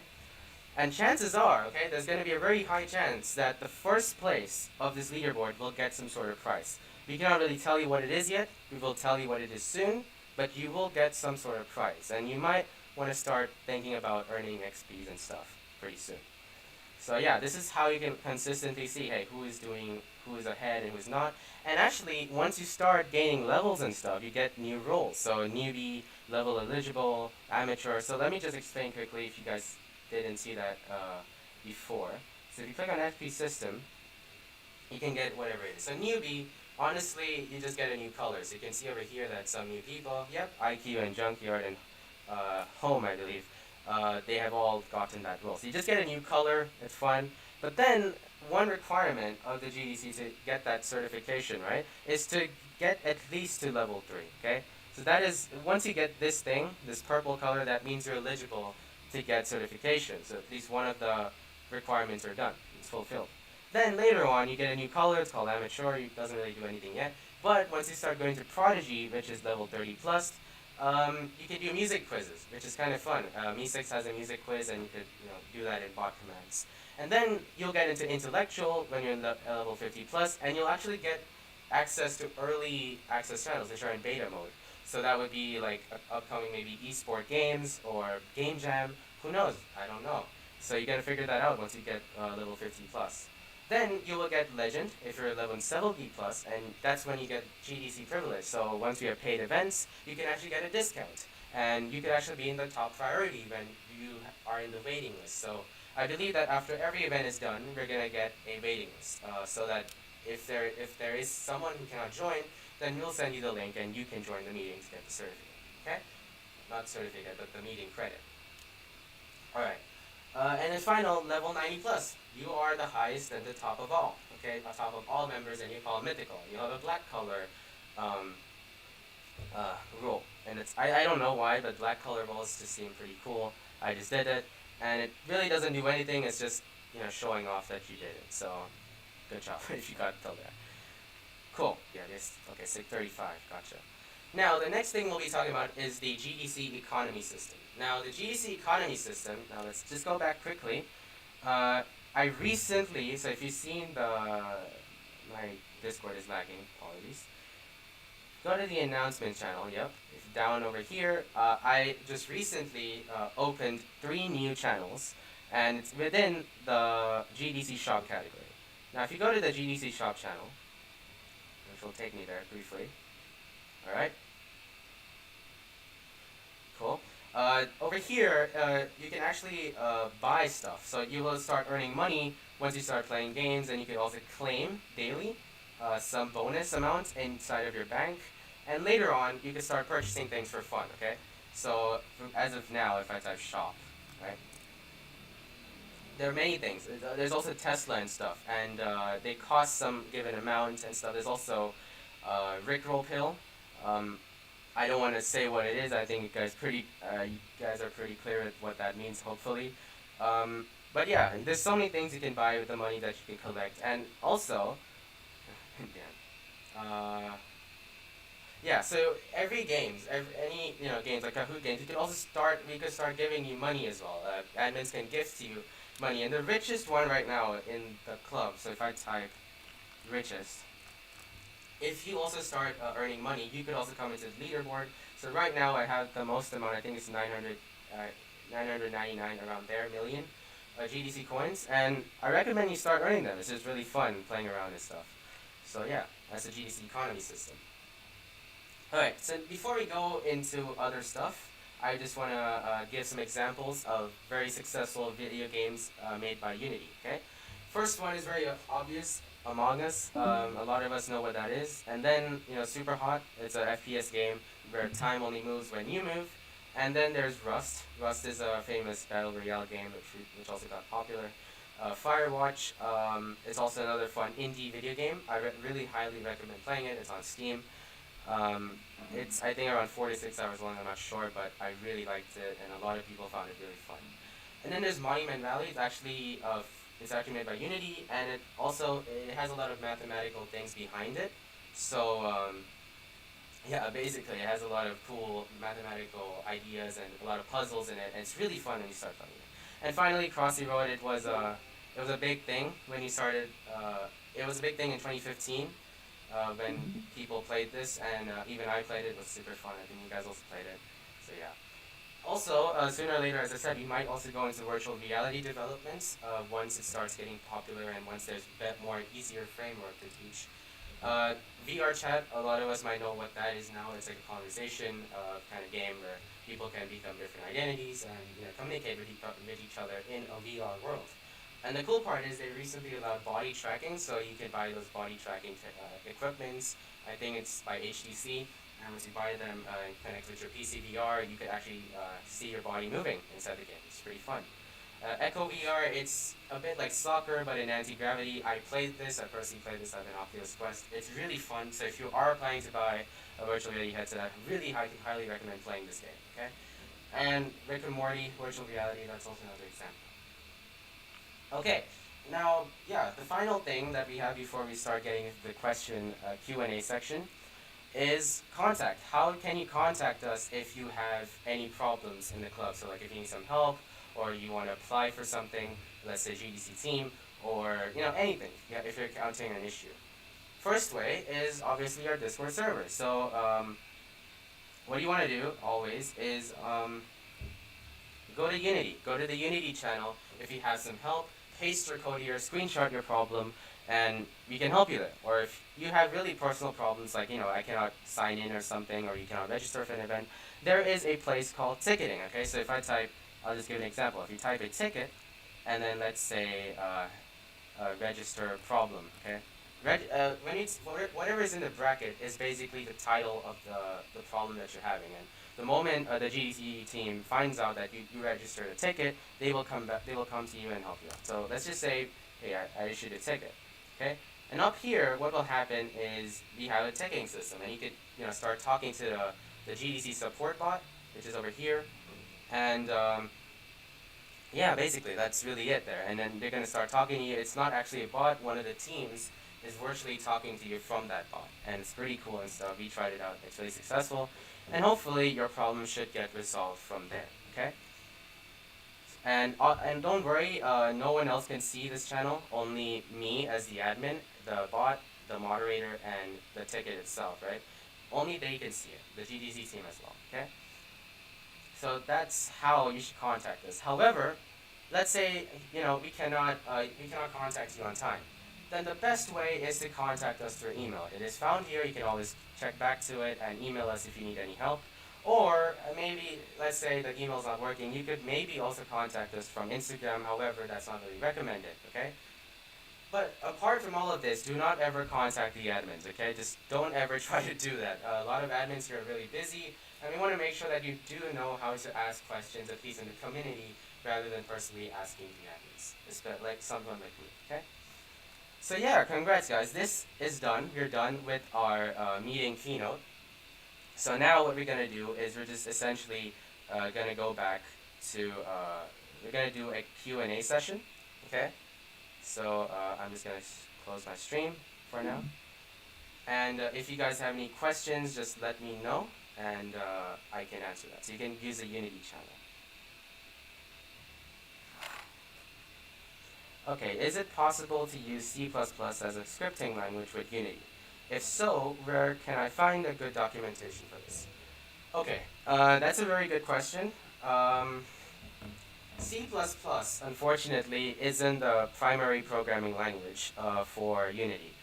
And chances are, okay, there's going to be a very high chance that the first place of this leaderboard will get some sort of prize. We cannot really tell you what it is yet. We will tell you what it is soon, but you will get some sort of prize. And you might want to start thinking about earning XPs and stuff pretty soon. So yeah, this is how you can consistently see, hey, who is ahead and who's not. And actually, once you start gaining levels and stuff, you get new roles. So newbie, level eligible, amateur. So let me just explain quickly if you guys didn't see that before. So if you click on XP system, you can get whatever it is. So newbie, honestly, you just get a new color. So you can see over here that some new people, yep, IQ and Junkyard and Home, I believe. They have all gotten that role. So you just get a new color, it's fun. But then one requirement of the GDC to get that certification, right, is to get at least to level 3, okay? So that is, once you get this thing, this purple color, that means you're eligible to get certification. So at least one of the requirements are done, it's fulfilled. Then later on, you get a new color, it's called Amateur, it doesn't really do anything yet. But once you start going to Prodigy, which is level 30 plus, you can do music quizzes, which is kind of fun. Me6 has a music quiz, and you could do that in bot commands. And then you'll get into intellectual when you're in the level 50 plus, and you'll actually get access to early access channels, which are in beta mode. So that would be like upcoming maybe esport games or game jam. Who knows? I don't know. So you're gonna figure that out once you get level 50 plus. Then you will get Legend if you're level 70 plus, and that's when you get GDC privilege. So once you have paid events, you can actually get a discount, and you could actually be in the top priority when you are in the waiting list. So I believe that after every event is done, we're gonna get a waiting list, so that if there is someone who cannot join, then we'll send you the link and you can join the meeting to get the certificate. Okay? Not certificate, but the meeting credit. All right. And then final, level 90 plus. You are the highest and the top of all. Okay, on top of all members, and you call it mythical. You have a black color role, and it's I don't know why, but black color roles just seem pretty cool. I just did it, and it really doesn't do anything. It's just showing off that you did it. So good job if you got till there. Cool. Yeah, this okay. 635. Gotcha. Now the next thing we'll be talking about is the GDC economy system. Now the GDC economy system. Now let's just go back quickly. I recently, so if you've seen my Discord is lagging, apologies. Go to the announcement channel, yep. If down over here, I just recently opened 3 new channels, and it's within the GDC shop category. Now if you go to the GDC shop channel, which will take me there briefly. All right. Cool. Over here, you can actually buy stuff. So you will start earning money once you start playing games, and you can also claim daily some bonus amount inside of your bank. And later on, you can start purchasing things for fun. Okay. So as of now, if I type shop, right, there are many things. There's also Tesla and stuff, and they cost some given amount and stuff. There's also Rickroll pill. Um, I don't want to say what it is. I think you guys are pretty clear with what that means. Hopefully, but yeah, there's so many things you can buy with the money that you can collect, and also, yeah. So every games, any games like Kahoot games, you can also start. We could start giving you money as well. Admins can gift you money, and the richest one right now in the club. So if I type richest, if you also start earning money, you could also come into the leaderboard. So right now I have the most amount, I think it's 999 around there, million GDC coins. And I recommend you start earning them. It's just really fun playing around and stuff. So yeah, that's the GDC economy system. Alright, so before we go into other stuff, I just want to give some examples of very successful video games made by Unity, okay? First one is very obvious, Among Us. A lot of us know what that is. And then, Super Hot. It's a FPS game where time only moves when you move. And then there's Rust. Rust is a famous battle royale game which also got popular. Firewatch is also another fun indie video game. I really highly recommend playing it. It's on Steam. It's I think around 4 to 6 hours long. I'm not sure, but I really liked it, and a lot of people found it really fun. And then there's Monument Valley. It's actually made by Unity, and it has a lot of mathematical things behind it. So yeah, basically it has a lot of cool mathematical ideas and a lot of puzzles in it, and it's really fun when you start playing it. And finally, Crossy Road. It was a big thing when you started. It was a big thing in 2015 when people played this, and even I played it. It was super fun. I think you guys also played it. So yeah. Also, sooner or later, as I said, we might also go into virtual reality developments once it starts getting popular and once there's a bit more easier framework to teach. VR chat, a lot of us might know what that is now. It's like a conversation kind of game where people can become different identities and communicate with each other in a VR world. And the cool part is they recently allowed body tracking, so you can buy those body tracking equipments. I think it's by HTC. And once you buy them and connect with your PC VR, you can actually see your body moving inside the game. It's pretty fun. Echo VR, it's a bit like soccer, but in anti-gravity. I played this. I personally played this on an Oculus Quest. It's really fun. So if you are planning to buy a virtual reality headset, I really highly recommend playing this game. Okay. And Rick and Morty, virtual reality. That's also another example. Okay. Now, yeah, the final thing that we have before we start getting into the question Q&A section is contact. How can you contact us if you have any problems in the club? So like if you need some help, or you want to apply for something, let's say GDC team, or anything, if you're encountering an issue. First way is obviously our Discord server. So what you want to do always is go to Unity. Go to the Unity channel if you have some help. Paste your code here, screenshot your problem, and we can help you there. Or if you have really personal problems, like I cannot sign in or something, or you cannot register for an event, there is a place called ticketing. Okay, so if I type, I'll just give an example. If you type a ticket, and then let's say register problem. Okay, whatever is in the bracket is basically the title of the problem that you're having. And the moment the GDC team finds out that you registered a ticket, they will come back. They will come to you and help you out. So let's just say, hey, I issued a ticket. Okay, and up here, what will happen is we have a ticketing system, and you could start talking to the GDC support bot, which is over here, and yeah, basically that's really it there. And then they're gonna start talking to you. It's not actually a bot. One of the teams is virtually talking to you from that bot, and it's pretty cool and stuff. We tried it out. It's really successful, and hopefully your problem should get resolved from there. Okay. And don't worry, no one else can see this channel. Only me as the admin, the bot, the moderator, and the ticket itself, right? Only they can see it. The GDC team as well. Okay. So that's how you should contact us. However, let's say we cannot contact you on time. then the best way is to contact us through email. It is found here. You can always check back to it and email us if you need any help. Or maybe, let's say the email's not working, you could maybe also contact us from Instagram. However, that's not really recommended, okay? But apart from all of this, do not ever contact the admins, okay? Just don't ever try to do that. A lot of admins here are really busy, and we want to make sure that you do know how to ask questions, at least in the community, rather than personally asking the admins, like someone like me, okay? So yeah, congrats guys. This is done. We're done with our meeting keynote. So now what we're going to do is we're just essentially going to go back to, we're going to do a Q&A session, okay? So I'm just going to close my stream for now. And if you guys have any questions, just let me know, and I can answer that. So you can use the Unity channel. Okay, is it possible to use C++ as a scripting language with Unity? If so, where can I find a good documentation for this? Okay, that's a very good question. C++, unfortunately, isn't the primary programming language for Unity.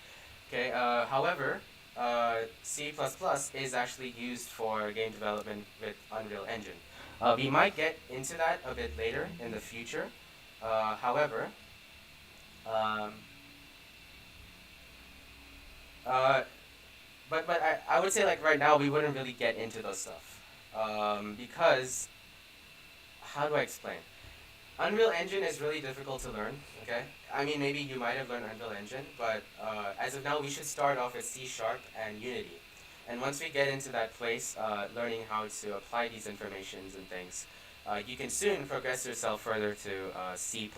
Okay, however, C++ is actually used for game development with Unreal Engine. We might get into that a bit later in the future. However, but I would say like right now we wouldn't really get into those stuff because how do I explain? Unreal Engine is really difficult to learn. Okay, I mean maybe you might have learned Unreal Engine, but as of now we should start off with C# and Unity, and once we get into that place, learning how to apply these informations and things, you can soon progress yourself further to C++.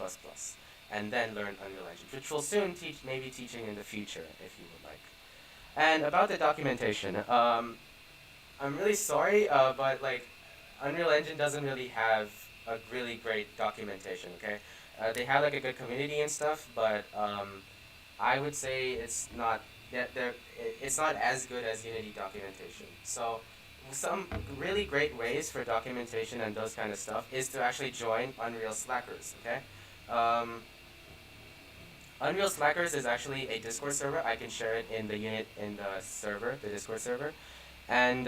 And then learn Unreal Engine, which will soon maybe teaching in the future if you would like. And about the documentation, I'm really sorry, but like Unreal Engine doesn't really have a really great documentation. Okay, they have like a good community and stuff, but I would say it's not it's not as good as Unity documentation. So some really great ways for documentation and those kind of stuff is to actually join Unreal Slackers. Okay. Unreal Slackers is actually a Discord server. I can share it in the server, the Discord server, and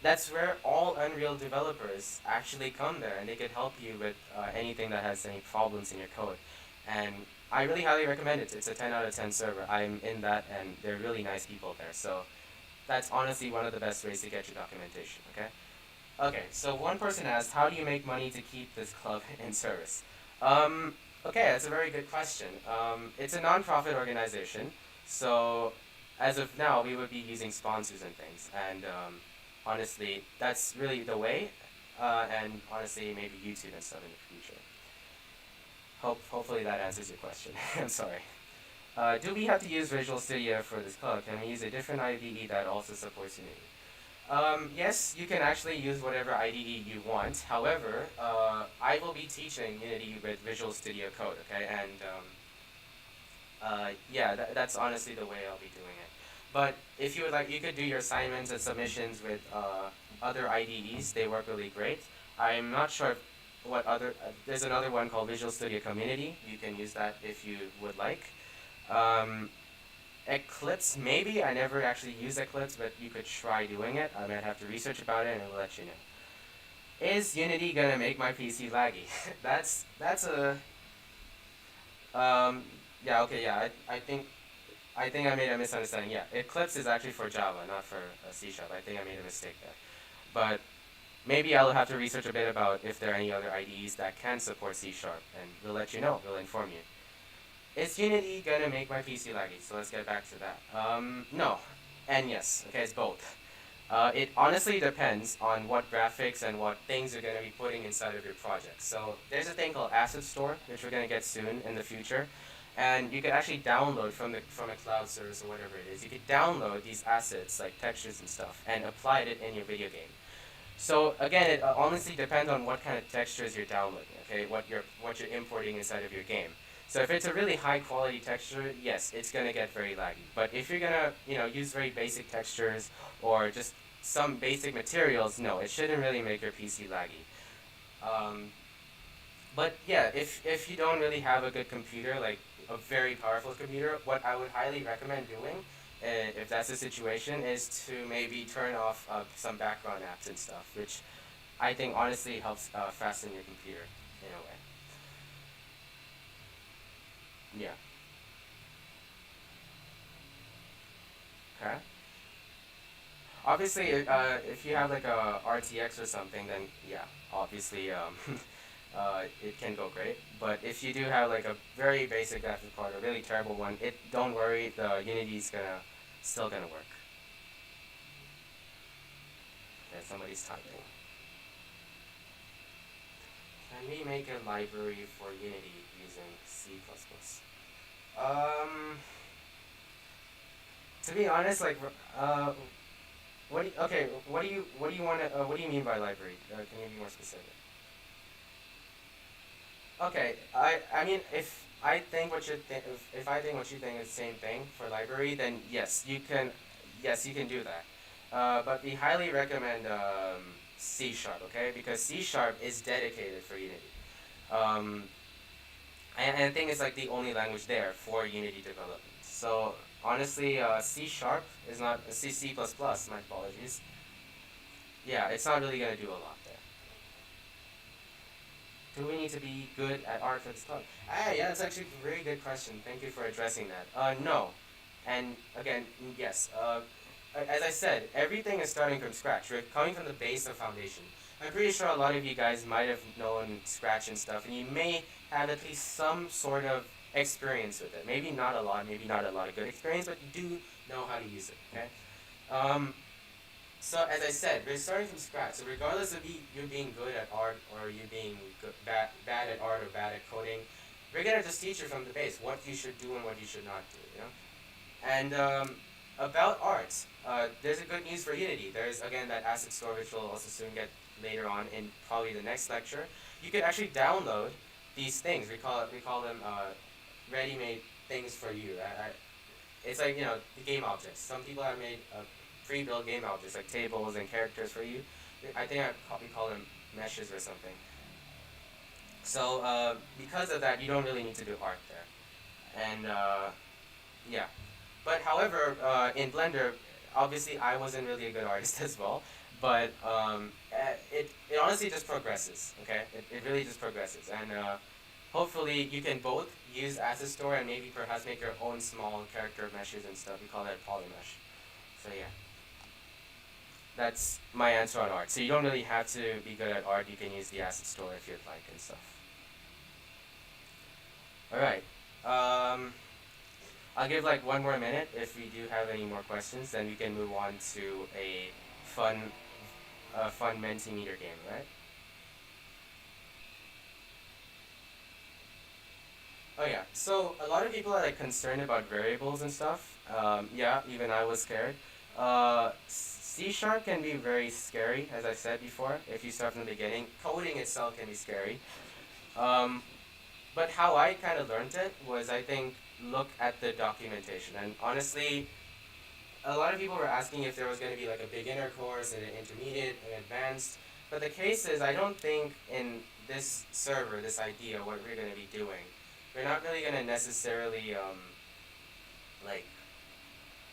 that's where all Unreal developers actually come there, and they can help you with anything that has any problems in your code. And I really highly recommend it. It's a 10 out of 10 server. I'm in that, and they're really nice people there. So that's honestly one of the best ways to get your documentation. Okay. Okay. So one person asked, how do you make money to keep this club in service? Okay, that's a very good question. It's a non-profit organization, so as of now, we would be using sponsors and things, and honestly, that's really the way, and honestly, maybe YouTube and stuff in the future. Hopefully that answers your question. I'm sorry. Do we have to use Visual Studio for this club? Can we use a different IDE that also supports Unity? Yes, you can actually use whatever IDE you want. However, I will be teaching Unity with Visual Studio Code, okay? And yeah, that's honestly the way I'll be doing it. But if you would like, you could do your assignments and submissions with other IDEs. They work really great. I'm not sure what other, there's another one called Visual Studio Community. You can use that if you would like. Eclipse, maybe. I never actually used Eclipse, but you could try doing it. I might have to research about it and I'll let you know. Is Unity gonna make my PC laggy? that's a yeah, okay, yeah, I think I made a misunderstanding. Yeah, Eclipse is actually for Java, not for C#. I think I made a mistake there. But maybe I'll have to research a bit about if there are any other IDEs that can support C#, and we'll let you know. We'll inform you. Is Unity gonna make my PC laggy? So let's get back to that. No, and yes. Okay, it's both. It honestly depends on what graphics and what things you're gonna be putting inside of your project. So there's a thing called Asset Store, which we're gonna get soon in the future, and you can actually download from a cloud service or whatever it is. You could download these assets like textures and stuff and apply it in your video game. So again, it honestly depends on what kind of textures you're downloading. Okay, what you're importing inside of your game. So if it's a really high quality texture, yes, it's gonna get very laggy. But if you're gonna, use very basic textures or just some basic materials, no, it shouldn't really make your PC laggy. But yeah, if you don't really have a good computer, like a very powerful computer, what I would highly recommend doing, if that's the situation, is to maybe turn off some background apps and stuff, which I think honestly helps fasten your computer in a way. Yeah. Okay. Obviously, if you have like a RTX or something, then yeah, obviously, it can go great. But if you do have like a very basic graphics card, a really terrible one, don't worry, the Unity's gonna still gonna work. Yeah, somebody's typing. Can we make a library for Unity using C++? Um, to be honest, like, what do you want to, what do you mean by library? Can you be more specific? Okay, I mean, if I think what you think is the same thing for library, then yes, you can do that. But we highly recommend C sharp, okay? Because C sharp is dedicated for Unity. Um, and I think it's like the only language there for Unity development. So honestly, C sharp is not C plus plus. My apologies. Yeah, it's not really gonna do a lot there. Do we need to be good at art for this club? Ah, yeah, that's actually a very good question. Thank you for addressing that. No. And again, yes. As I said, everything is starting from scratch. We're coming from the base of foundation. I'm pretty sure a lot of you guys might have known Scratch and stuff, and you may have at least some sort of experience with it. Maybe not a lot, maybe not a lot of good experience, but you do know how to use it. Okay. Um, so as I said, we're starting from scratch. So regardless of you being good at art or you being bad at art or bad at coding, we're gonna just teach you from the base what you should do and what you should not do. You know. And about art, there's a good news for Unity. There's again that asset store, which we'll also soon get later on in probably the next lecture. You can actually download these things. We call them ready-made things for you. It's like the game objects. Some people have made pre-built game objects like tables and characters for you. I think we call them meshes or something. So because of that, you don't really need to do art there. And yeah, but however, in Blender, obviously I wasn't really a good artist as well. But it honestly just progresses. Okay, it really just progresses, and hopefully you can both use Asset Store and maybe perhaps make your own small character meshes and stuff. We call that polymesh. So yeah. That's my answer on art. So you don't really have to be good at art. You can use the asset store if you'd like and stuff. All right. I'll give like one more minute. If we do have any more questions, then we can move on to a fun, fun Mentimeter game, right? Oh yeah. So a lot of people are like concerned about variables and stuff. Yeah, even I was scared. C sharp can be very scary, as I said before. If you start from the beginning, coding itself can be scary. Um, but how I kind of learned it was, I think, look at the documentation. And honestly, a lot of people were asking if there was going to be like a beginner course and an intermediate and advanced. But the case is, I don't think in this server, this idea, what we're going to be doing, we're not really going to necessarily like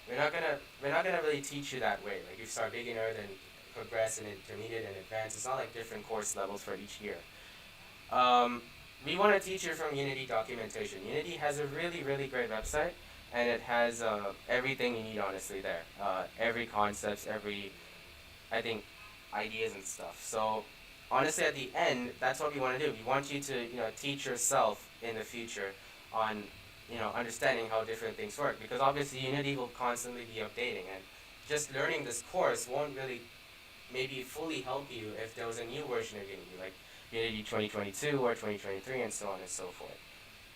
we're not gonna really teach you that way. Like you start beginner, then progress and intermediate and advanced. It's not like different course levels for each year. Um, we want to teach you from Unity documentation. Unity has a really really great website, and it has everything you need honestly there. Every concepts, every I think ideas and stuff. So honestly, at the end, that's what we want to do. We want you to teach yourself in the future on understanding how different things work, because obviously Unity will constantly be updating, and just learning this course won't really maybe fully help you if there was a new version of Unity, like Unity 2022 or 2023 and so on and so forth.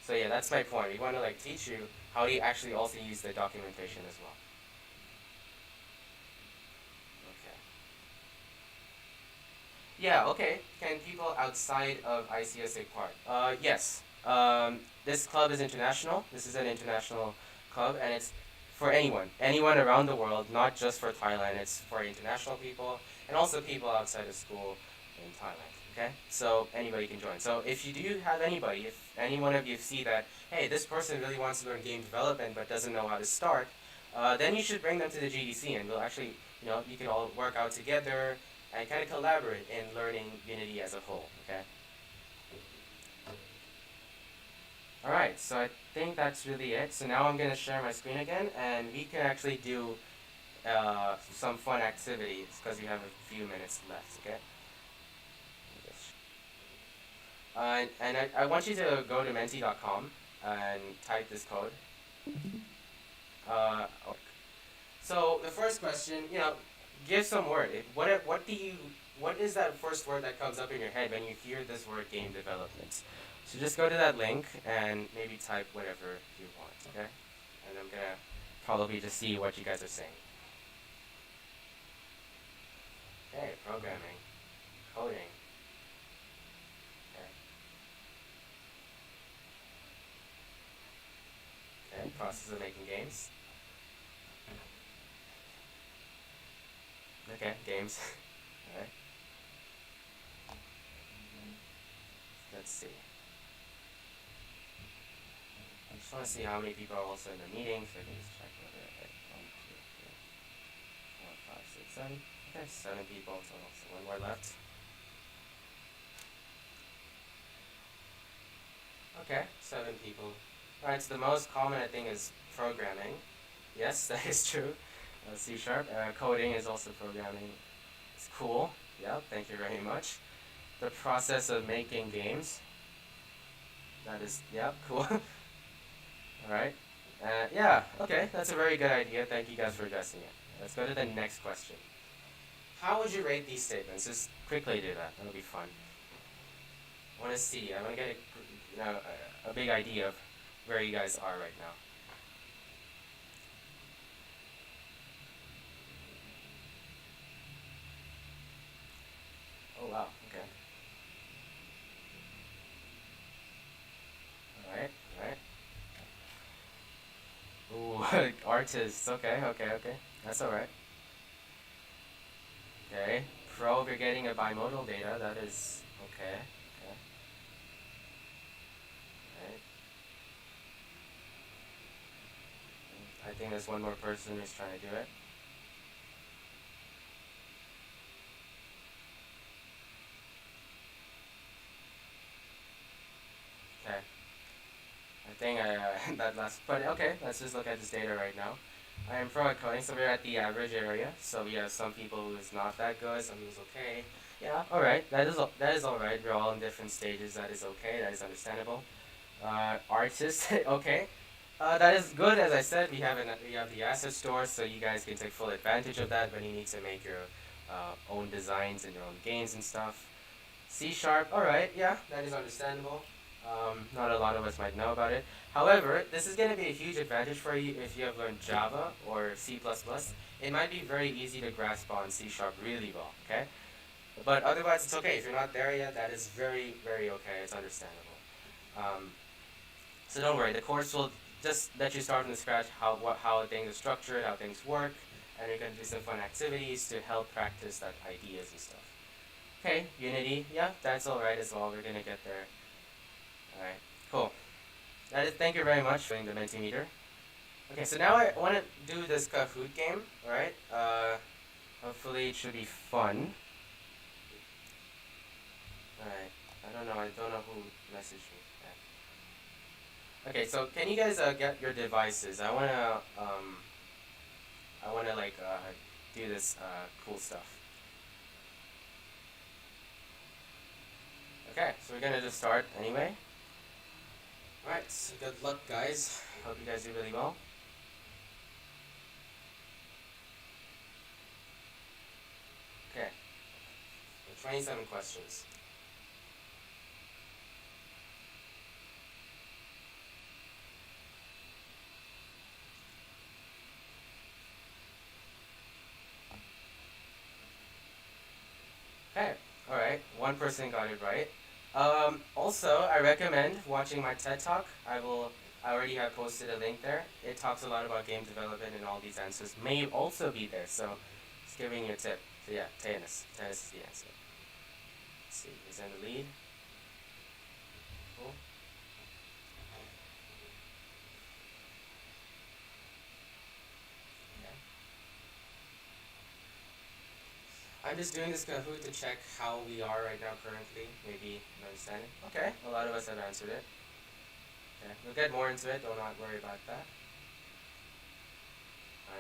So yeah, that's my point. We want to like teach you how to actually also use the documentation as well. Okay. Yeah, okay. Can people outside of ICS take part? Yes. This club is international. This is an international club, and it's for anyone around the world, not just for Thailand. It's for international people and also people outside of school in Thailand. Okay, so anybody can join. So if you do have anybody, if any one of you see that, hey, this person really wants to learn game development but doesn't know how to start, then you should bring them to the GDC, and we'll actually, you can all work out together and kind of collaborate in learning Unity as a whole. Okay. All right, so I think that's really it. So now I'm gonna share my screen again, and we can actually do some fun activities because we have a few minutes left. Okay. And I want you to go to menti.com and type this code. Okay. So the first question, give some word. What is that first word that comes up in your head when you hear this word game development? So just go to that link and maybe type whatever you want, okay? And I'm gonna probably just see what you guys are saying. Okay, programming, coding. Okay, process of making games. Okay, games. Alright. Let's see. I just want to see how many people are also in the meeting, so I can just check whether 1, 2, 3, 4, 5, 6, 7. Okay, 7 people total, so one more left. Okay, 7 people. Alright, so the most common I think is programming. Yes, that is true. C#. Coding is also programming. It's cool. Yeah, thank you very much. The process of making games. That is, yeah, cool. Alright. Yeah, okay, that's a very good idea. Thank you guys for addressing it. Let's go to the next question. How would you rate these statements? Just quickly do that. That'll be fun. I want to see. I want to get a big idea of where you guys are right now. Oh wow, okay. Alright. Ooh, artists. Okay. That's alright. Okay. Pro, if you're getting a bimodal data, that is okay. Right. I think there's one more person who's trying to do it. Okay. I think that last, but okay, let's just look at this data right now. I am pro at coding, so we're at the average area. So we have some people who's not that good, some who's okay. Yeah, all right, that is all right. We're all in different stages. That is okay. That is understandable. Artists, okay. That is good. As I said, we have the asset store, so you guys can take full advantage of that when you need to make your own designs and your own games and stuff. C#, all right, yeah, that is understandable. Not a lot of us might know about it. However, this is going to be a huge advantage for you if you have learned Java or C++. It might be very easy to grasp on C# really well, okay? But otherwise, it's okay. If you're not there yet, that is very, very okay. It's understandable. So don't worry. The course will just let you start from scratch how things are structured, how things work, and you're going to do some fun activities to help practice that ideas and stuff. Okay, Unity, yeah, that's alright as well. We're going to get there. Alright, cool. That is, thank you very much for doing the Mentimeter. Okay, so now I want to do this Kahoot game, alright? Hopefully it should be fun. Alright, I don't know who messaged me. Yeah. Okay, so can you guys get your devices? I wanna do this cool stuff. Okay, so we're gonna just start anyway. Alright, so good luck guys. Hope you guys do really well. Okay. 27 questions. Okay, alright, one person got it right. Also, I recommend watching my TED Talk. I already have posted a link there. It talks a lot about game development, and all these answers may also be there, so just giving you a tip. So yeah, tennis. Tennis is the answer. Let's see, he's in the lead. Cool. Okay. I'm just doing this Kahoot to check how we are right now currently. Maybe an understanding. Okay, a lot of us have answered it. Okay, we'll get more into it. Do not worry about that.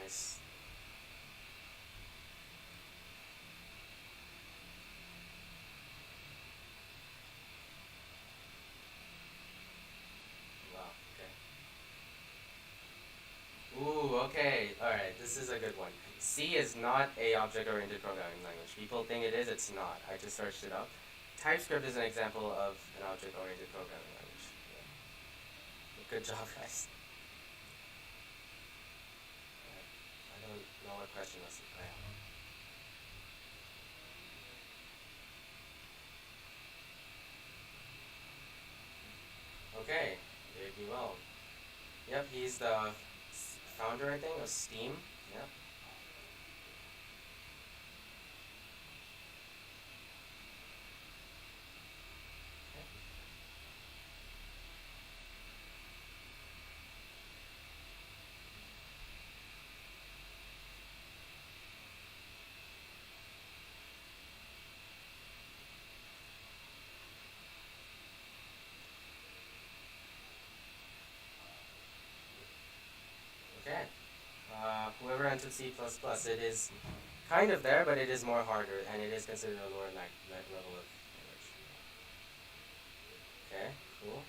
Nice. Wow. Okay. Ooh. Okay. All right. This is a good one. C is not a object-oriented programming language. People think it is. It's not. I just searched it up. TypeScript is an example of an object-oriented programming language. Yeah. Good job, guys. I don't know what question was. Oh, yeah. Okay, did you well. Yep, he's the founder, I think, of Steam. Yep. Okay. Whoever entered C++, it is kind of there, but it is more harder, and it is considered a lower level of language. Okay, cool.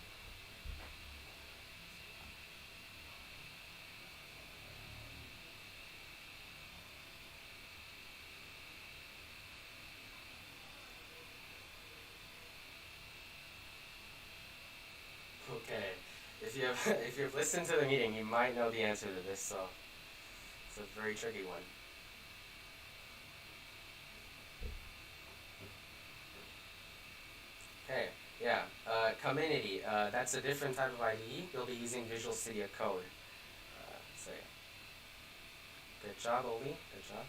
Okay. If you have if you've listened to the meeting, you might know the answer to this. So it's a very tricky one. Okay. Yeah. Community. That's a different type of IDE. You'll be using Visual Studio Code. So yeah. Good job, Oli. Good job.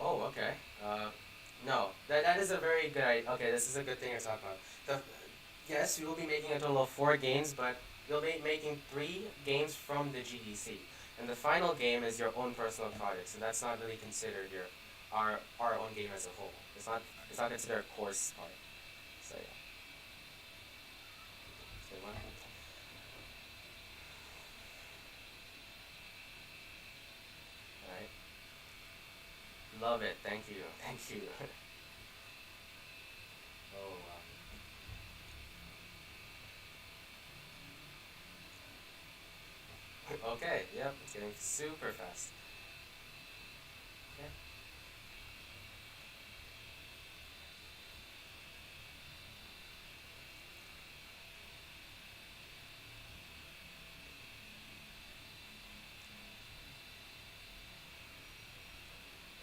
Oh, okay. No, that is a very good idea. Okay, this is a good thing to talk about. Yes, we will be making a total of 4 games, but you'll be making 3 games from the GDC, and the final game is your own personal project. So that's not really considered our own game as a whole. It's not considered a course part. So yeah. Good one. All right. Love it. Thank you. Thank you. Oh wow. Okay. Yep. It's getting super fast. Okay.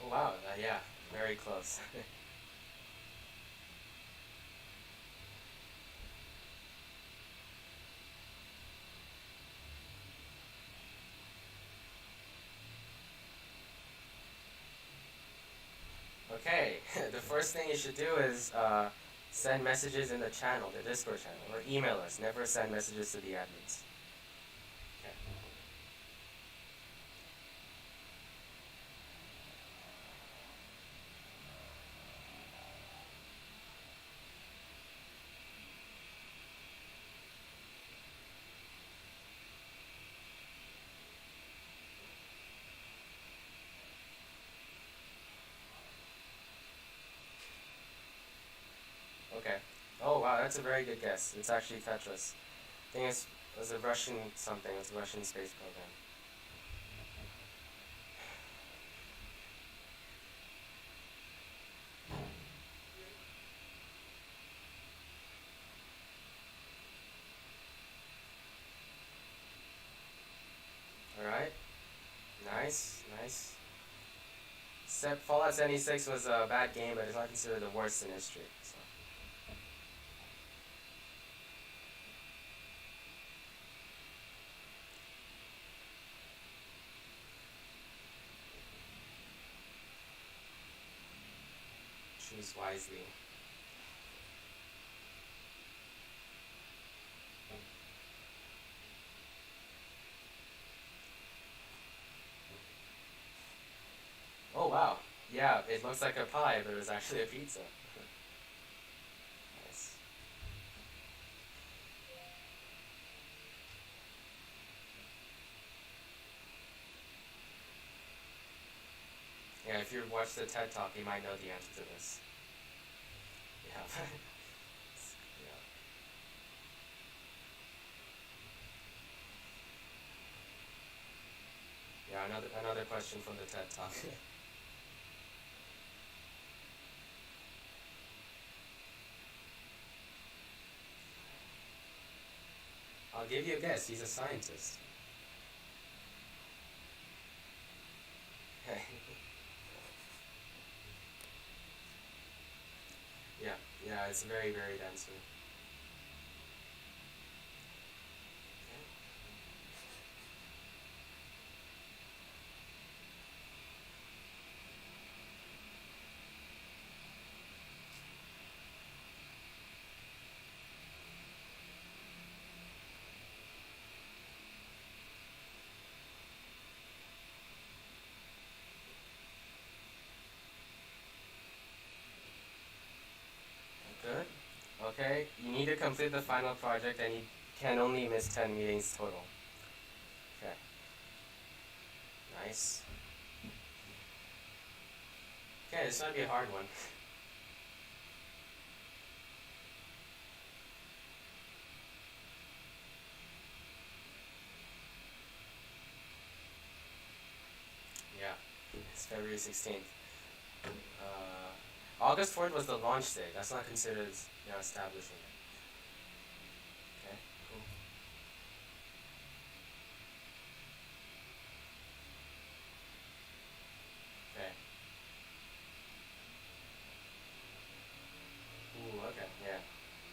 Oh wow. Yeah. Very close. Okay, the first thing you should do is send messages in the channel, the Discord channel, or email us. Never send messages to the admins. Okay. Oh wow, that's a very good guess. It's actually Tetris. I think it was a Russian something. It was a Russian space program. All right. Nice, nice. Fallout 76 was a bad game, but it's not considered the worst in history. So. use wisely. Oh wow. Yeah, it looks like a pie, but it was actually a pizza. Nice. Yeah, if you've watched the TED Talk, you might know the answer to this. Yeah. Yeah. Yeah, another question from the TED Talk. I'll give you a guess. He's a scientist. Yeah, yeah, it's a very varied answer. Good. Okay, you need to complete the final project and you can only miss 10 meetings total. Okay, nice. Okay, this might be a hard one. Yeah, it's February 16th. August 4th was the launch date. That's not considered, establishing it. Okay, cool. Okay. Ooh, okay, yeah.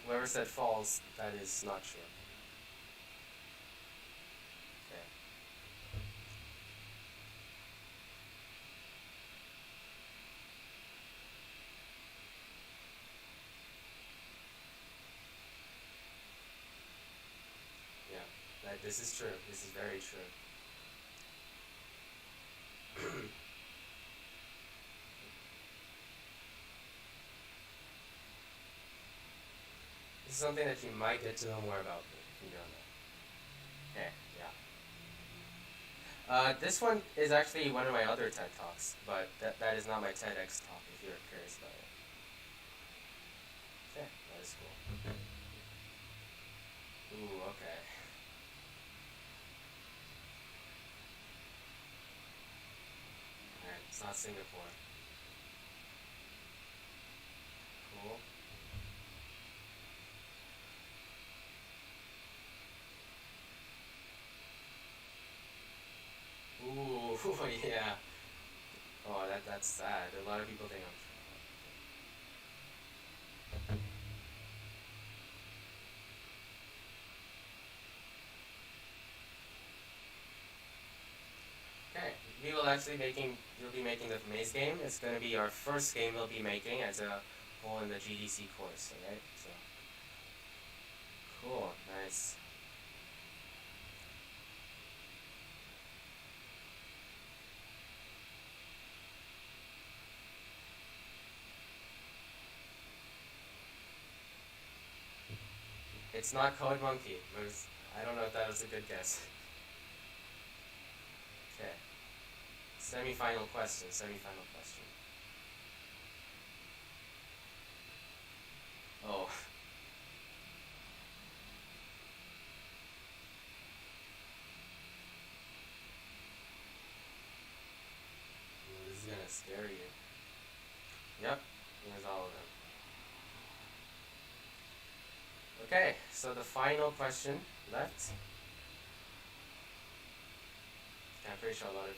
Whoever said false, that is not true. Okay. Yeah, this is true. This is very true. This is something that you might get to know more about if you don't know. Okay, yeah. This one is actually one of my other TED Talks, but that is not my TEDx talk if you're curious about it. Okay, that is cool. Ooh, okay. Alright, it's not Singapore. Cool. Ooh, yeah. Oh, that's sad. A lot of people think I'm. Okay, we will actually we'll be making the maze game. It's gonna be our first game we'll be making as a whole in the GDC course. Alright, so cool, nice. It's not Code Monkey. I don't know if that was a good guess. Okay. Semi-final question. Semi-final question. Oh. Ooh, this is gonna scare you. Yep. Here's all of them. Okay. So the final question left. I'm pretty sure a lot of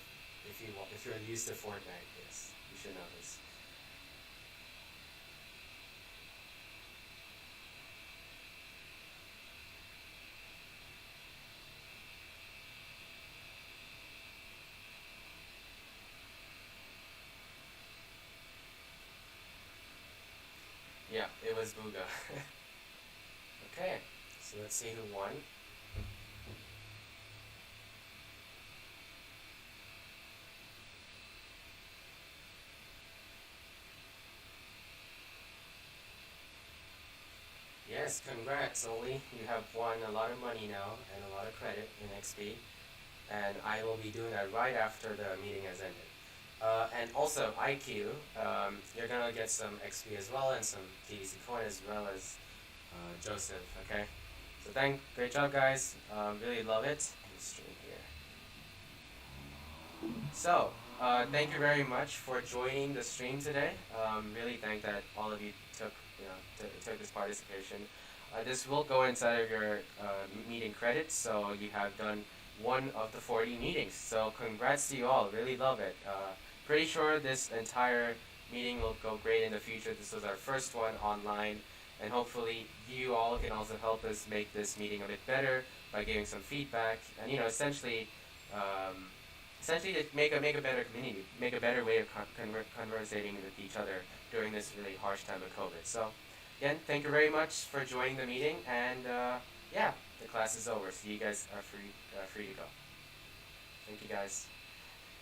if you're used to Fortnite, yes, you should know this. was Booga. Okay, so let's see who won. Yes, congrats, Oli. You have won a lot of money now and a lot of credit in XP. And I will be doing that right after the meeting has ended. And also, IQ, you're gonna get some XP as well and some GDC coin as well as Joseph, okay? So great job guys, really love it. Let me stream here. So, thank you very much for joining the stream today. Really thank that all of you took, took this participation. This will go inside of your meeting credits, so you have done one of the 40 meetings. So congrats to you all, really love it. Pretty sure this entire meeting will go great in the future. This was our first one online, and hopefully you all can also help us make this meeting a bit better by giving some feedback and essentially to make a better community, make a better way of conversating with each other during this really harsh time of COVID. So again, thank you very much for joining the meeting, and yeah, the class is over, so you guys are free to go. Thank you guys.